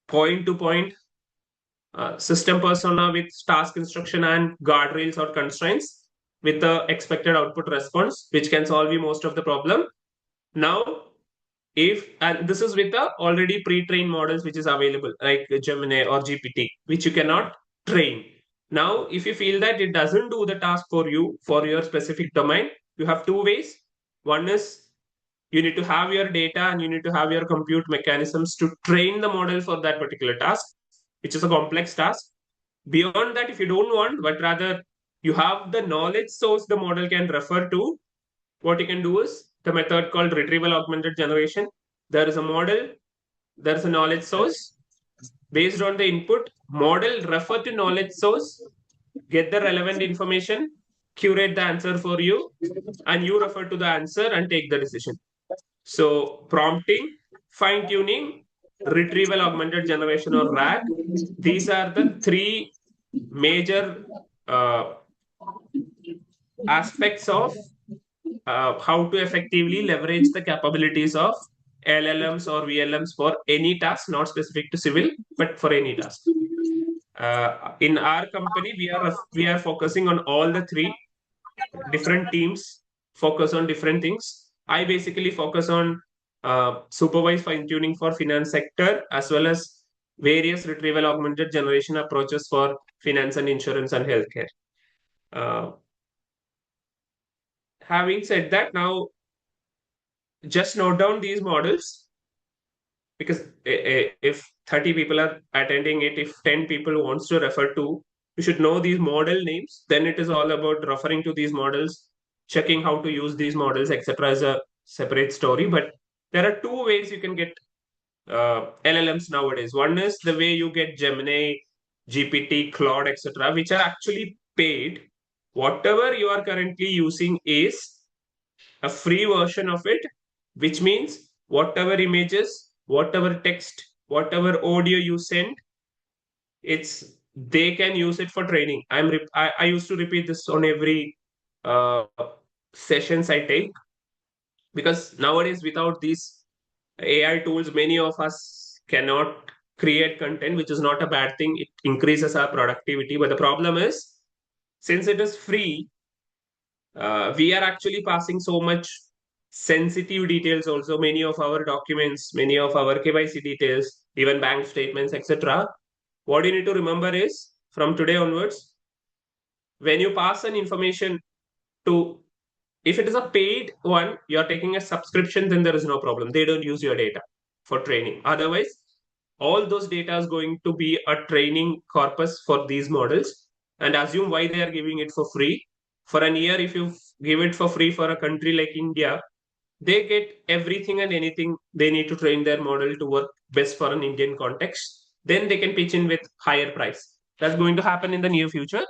point to point, system persona with task instruction and guardrails or constraints with the expected output response, which can solve you most of the problem. Now, and this is with the already pre-trained models which is available, like Gemini or GPT, which you cannot train. Now, if you feel that it doesn't do the task for you, for your specific domain, you have 2 ways. One is you need to have your data and you need to have your compute mechanisms to train the model for that particular task, which is a complex task. Beyond that, if you don't want, but rather you have the knowledge source the model can refer to, what you can do is the method called retrieval augmented generation. There is a model, there is a knowledge source. Based on the input, model refer to knowledge source, get the relevant information, curate the answer for you, and you refer to the answer and take the decision. So prompting, fine tuning, retrieval augmented generation or RAG, these are the 3 major aspects of how to effectively leverage the capabilities of LLMs or VLMs for any task, not specific to civil, but for any task. In our company, we are focusing on all the 3. Different teams focus on different things. I basically focus on supervised fine tuning for finance sector, as well as various retrieval augmented generation approaches for finance and insurance and healthcare. Having said that, now just note down these models, because if 30 people are attending it, if 10 people wants to refer to, you should know these model names. Then it is all about referring to these models, checking how to use these models, etc. is a separate story. But there are 2 ways you can get LLMs nowadays. One is the way you get Gemini, GPT, Claude, etc., which are actually paid. Whatever you are currently using is a free version of it, which means whatever images, whatever text, whatever audio you send, it's they can use it for training. I used to repeat this on every sessions I take, because nowadays without these AI tools, many of us cannot create content, which is not a bad thing. It increases our productivity. But the problem is, since it is free, we are actually passing so much sensitive details also. Many of our documents, many of our KYC details, even bank statements, etc. What you need to remember is, from today onwards, when you pass an information to, if it is a paid one, you're taking a subscription, then there is no problem. They don't use your data for training. Otherwise, all those data is going to be a training corpus for these models. And assume why they are giving it for free. For a year, if you give it for free for a country like India, they get everything and anything they need to train their model to work best for an Indian context. Then they can pitch in with higher price. That's going to happen in the near future.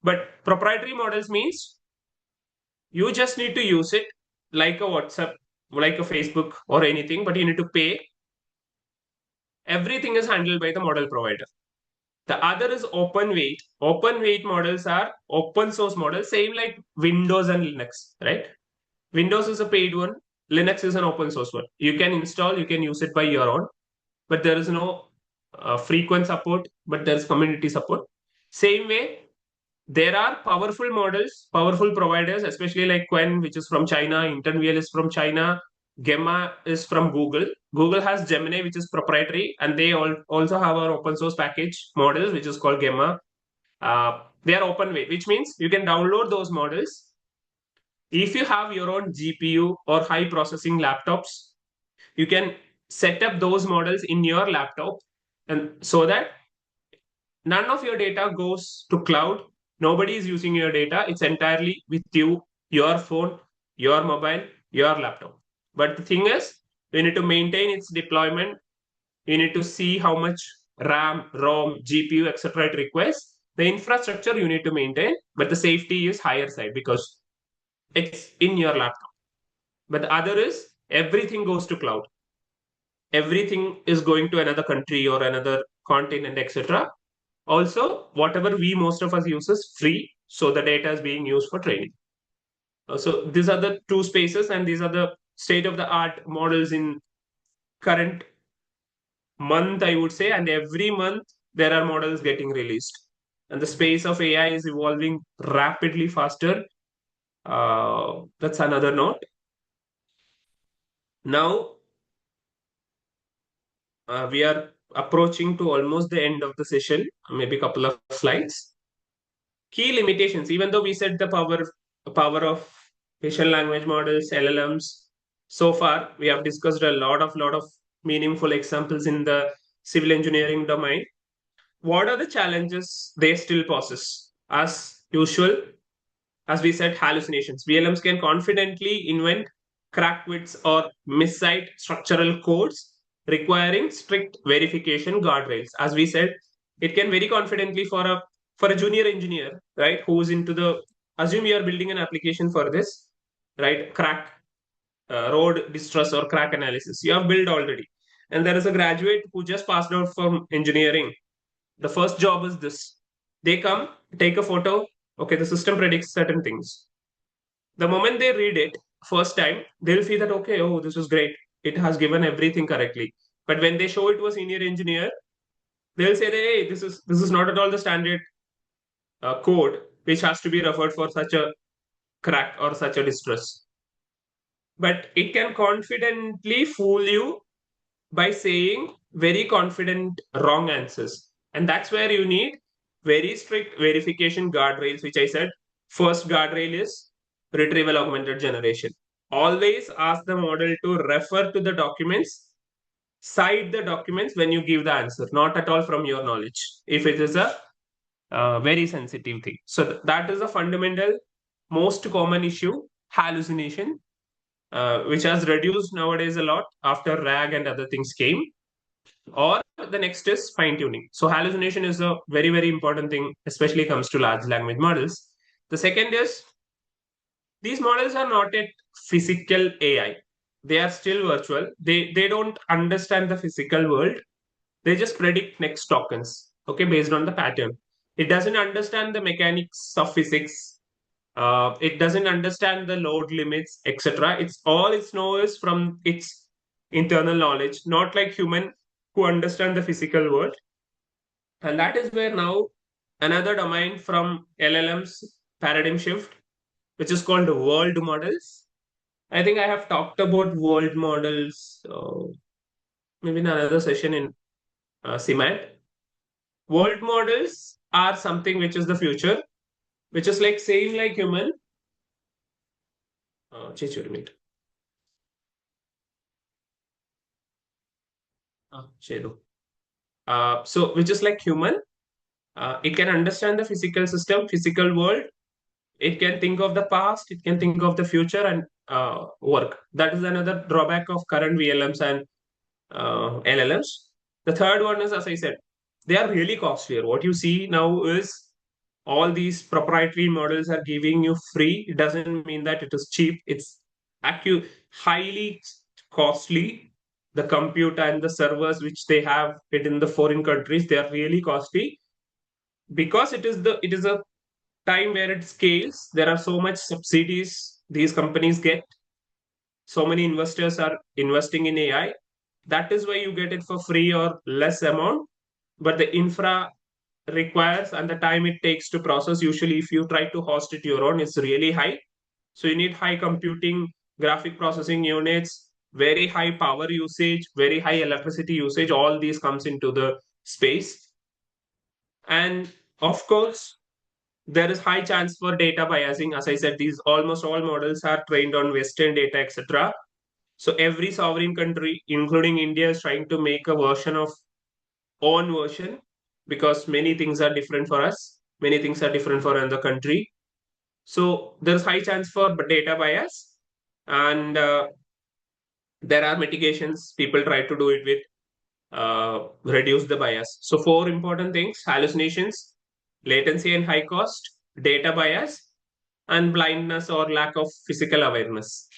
But proprietary models means you just need to use it like a WhatsApp, like a Facebook or anything, but you need to pay. Everything is handled by the model provider. The other is open weight. Open weight models are open source models, same like Windows and Linux, right? Windows is a paid one. Linux is an open source one. You can install, you can use it by your own, but there is no frequent support, but there's community support. Same way, there are powerful models, powerful providers, especially like Qwen, which is from China, InternVL is from China, Gemma is from Google. Google has Gemini, which is proprietary, and they also have our open source package models, which is called Gemma. They are open weight, which means you can download those models. If you have your own GPU or high processing laptops, you can set up those models in your laptop, and so that none of your data goes to cloud. Nobody is using your data. It's entirely with you, your phone, your mobile, your laptop. But the thing is, you need to maintain its deployment. You need to see how much RAM, ROM, GPU, etc. it requires. The infrastructure you need to maintain, but the safety is higher side because it's in your laptop. But the other is everything goes to cloud. Everything is going to another country or another continent, etc. Also, whatever most of us use is free, so the data is being used for training. So these are the two spaces, and these are the state-of-the-art models in current month, I would say, and every month there are models getting released. And the space of AI is evolving rapidly faster. That's another note. Now, we are approaching to almost the end of the session, maybe a couple of slides. Key limitations, even though we said the power of facial language models, LLMs, so far we have discussed a lot of meaningful examples in the civil engineering domain. What are the challenges they still possess? As usual, as we said, hallucinations. VLMs can confidently invent crack wits or miscite structural codes requiring strict verification guardrails. As we said, it can very confidently for a junior engineer, right, who's into the, assume you are building an application for this, right, crack, road distress or crack analysis. You have built already. And there is a graduate who just passed out from engineering. The first job is this. They come, take a photo. Okay, the system predicts certain things. The moment they read it first time, they'll see that, okay, oh, this is great. It has given everything correctly. But when they show it to a senior engineer, they'll say that, hey, this is not at all the standard code which has to be referred for such a crack or such a distress. But it can confidently fool you by saying very confident wrong answers. And that's where you need very strict verification guardrails, which I said. First guardrail is retrieval augmented generation. Always ask the model to refer to the documents, cite the documents when you give the answer, not at all from your knowledge, if it is a very sensitive thing. So that is a fundamental, most common issue, hallucination, which has reduced nowadays a lot after RAG and other things came. Or the next is fine tuning. So hallucination is a very, very important thing, especially comes to large language models. The second is these models are not yet physical AI. They are still virtual. They don't understand the physical world. They just predict next tokens, okay, based on the pattern. It doesn't understand the mechanics of physics. It doesn't understand the load limits, etc. It's all it knows from its internal knowledge, not like human who understand the physical world. And that is where now another domain from LLMs paradigm shift, which is called world models. I think I have talked about world models maybe in another session in CMAT. World models are something which is the future, which is like saying like human. Just a minute. So which is like human. It can understand the physical system, physical world. It can think of the past. It can think of the future and work. That is another drawback of current VLMs and LLMs. The third one is, as I said, they are really costlier. What you see now is all these proprietary models are giving you free. It doesn't mean that it is cheap. It's highly costly. The compute and the servers which they have it in the foreign countries, they are really costly because it is a time where it scales. There are so much subsidies these companies get. So many investors are investing in AI. That is why you get it for free or less amount. But the infra requires and the time it takes to process, usually if you try to host it your own, it's really high. So you need high computing, graphic processing units, very high power usage, very high electricity usage. All these comes into the space. And of course, there is high chance for data biasing. As I said, these almost all models are trained on Western data, etc. So every sovereign country, including India, is trying to make a version of own version because many things are different for us. Many things are different for another country. So there's high chance for data bias, and there are mitigations. People try to do it with reduce the bias. So 4 important things: hallucinations, latency and high cost, data bias, and blindness or lack of physical awareness.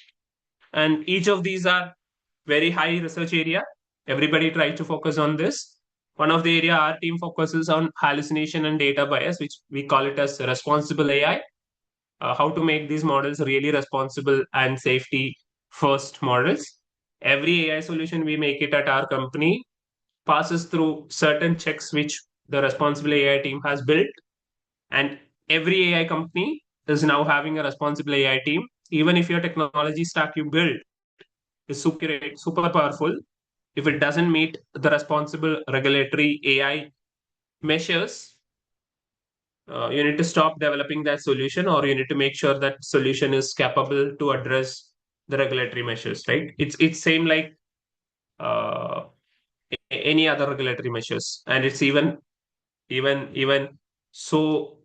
And each of these are very high research area. Everybody tries to focus on this. One of the area our team focuses on hallucination and data bias, which we call it as responsible AI. How to make these models really responsible and safety first models. Every AI solution we make it at our company passes through certain checks which the responsible AI team has built. And every AI company is now having a responsible AI team. Even if your technology stack you build is super powerful, if it doesn't meet the responsible regulatory AI measures, you need to stop developing that solution, or you need to make sure that solution is capable to address the regulatory measures, right? It's same like any other regulatory measures, and it's even so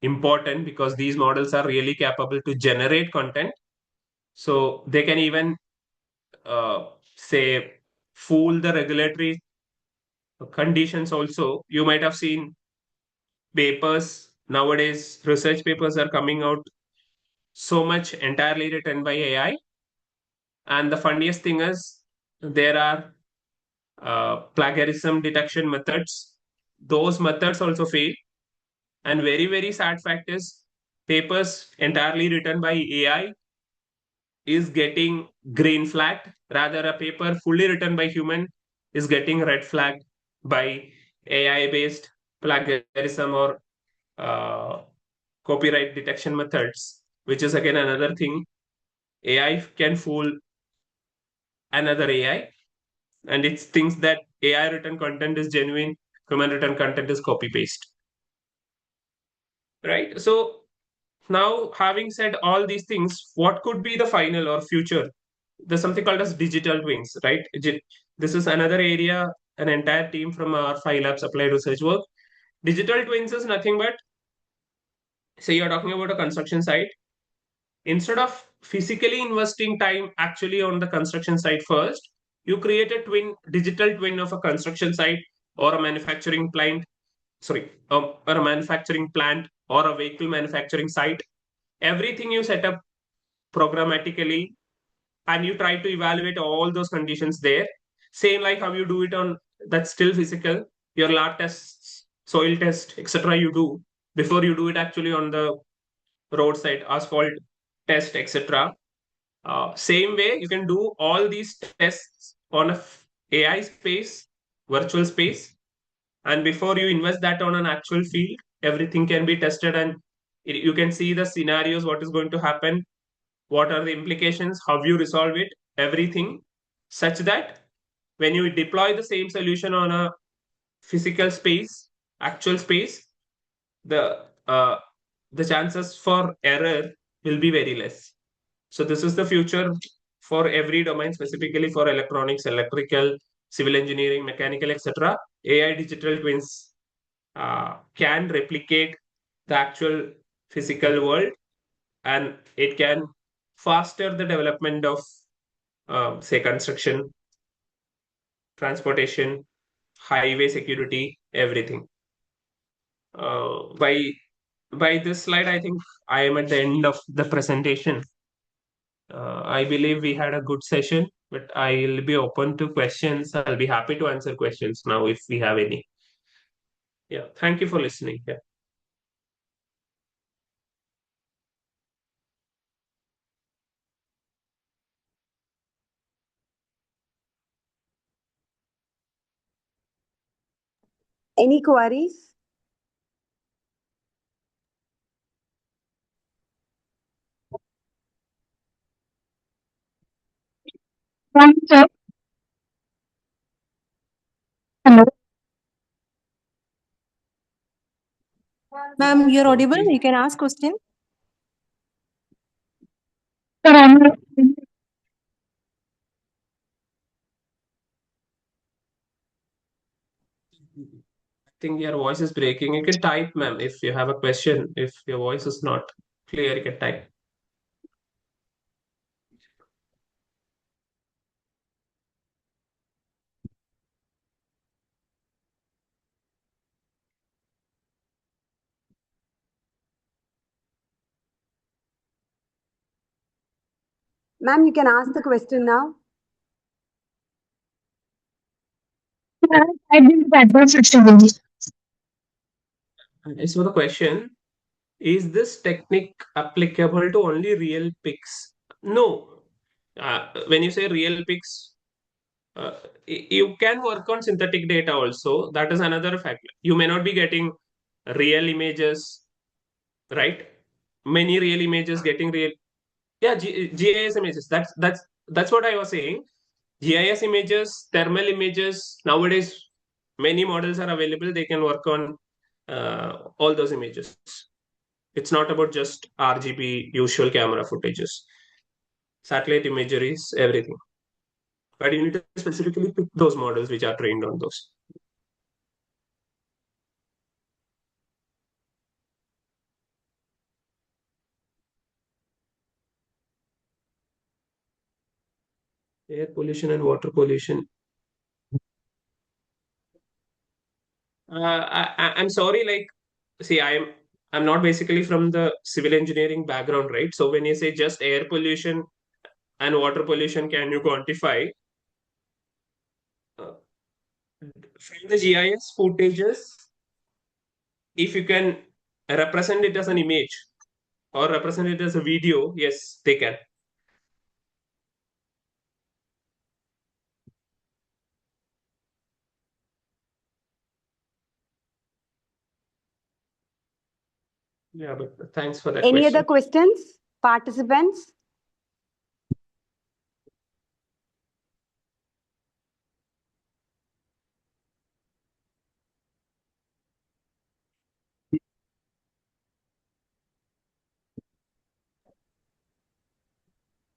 important because these models are really capable to generate content. So they can even say fool the regulatory conditions also. You might have seen papers nowadays, research papers are coming out so much entirely written by AI. And the funniest thing is there are plagiarism detection methods. Those methods also fail. And very, very sad fact is papers entirely written by AI is getting green flagged. Rather, a paper fully written by human is getting red flagged by AI-based plagiarism or copyright detection methods, which is again another thing. AI can fool another AI, and it thinks that AI written content is genuine, human written content is copy paste. Right? So now, having said all these things, what could be the final or future? There's something called as digital twins, right? This is another area, an entire team from our Phi Labs applied research work. Digital twins is nothing but, say you're talking about a construction site. Instead of physically investing time actually on the construction site first, you create a digital twin of a construction site or a manufacturing plant, or a manufacturing plant or a vehicle manufacturing site. Everything you set up programmatically and you try to evaluate all those conditions there. Same like how you do it on that's still physical, your lab tests soil test, etc. you do before you do it actually on the roadside, asphalt test, etc. Same way, you can do all these tests on a AI space, virtual space, and before you invest that on an actual field, everything can be tested, and you can see the scenarios, what is going to happen, what are the implications, how you resolve it, everything, such that when you deploy the same solution on a physical space, actual space, the chances for error will be very less. So this is the future for every domain, specifically for electronics, electrical, civil engineering, mechanical, etc. AI digital twins can replicate the actual physical world, and it can faster the development of, say, construction, transportation, highway security, everything. By this slide, I think I am at the end of the presentation. I believe we had a good session, but I'll be open to questions. I'll be happy to answer questions now if we have any. Yeah, thank you for listening. Yeah. Any queries? Ma'am, you're audible. You can ask question. I think your voice is breaking. You can type, ma'am, if you have a question. If your voice is not clear, you can type. Ma'am, you can ask the question now. So the question, is this technique applicable to only real pics? No. When you say real pics, you can work on synthetic data also. That is another factor. You may not be getting real images, right? Many real images getting real. Yeah, GIS images. That's what I was saying. GIS images, thermal images. Nowadays, many models are available. They can work on all those images. It's not about just RGB usual camera footages. Satellite imageries, everything. But you need to specifically pick those models which are trained on those. Air pollution and water pollution. I'm sorry, like, see, I'm not basically from the civil engineering background, right? So when you say just air pollution and water pollution, can you quantify? From the GIS footages, if you can represent it as an image or represent it as a video, yes, they can. Yeah, but thanks for that Any question. other questions, participants?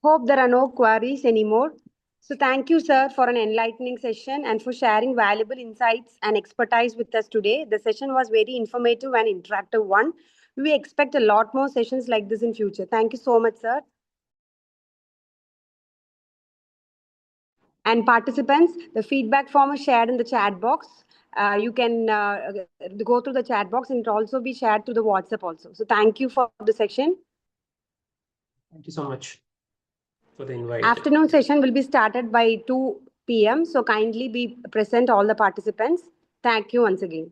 Hope there are no queries anymore. So thank you, sir, for an enlightening session and for sharing valuable insights and expertise with us today. The session was very informative and interactive one. We expect a lot more sessions like this in future. Thank you so much, sir. And participants, the feedback form is shared in the chat box. You can go through the chat box and it will also be shared to the WhatsApp also. So thank you for the session. Thank you so much for the invite. Afternoon session will be started by 2 p.m. So kindly be present, all the participants. Thank you once again.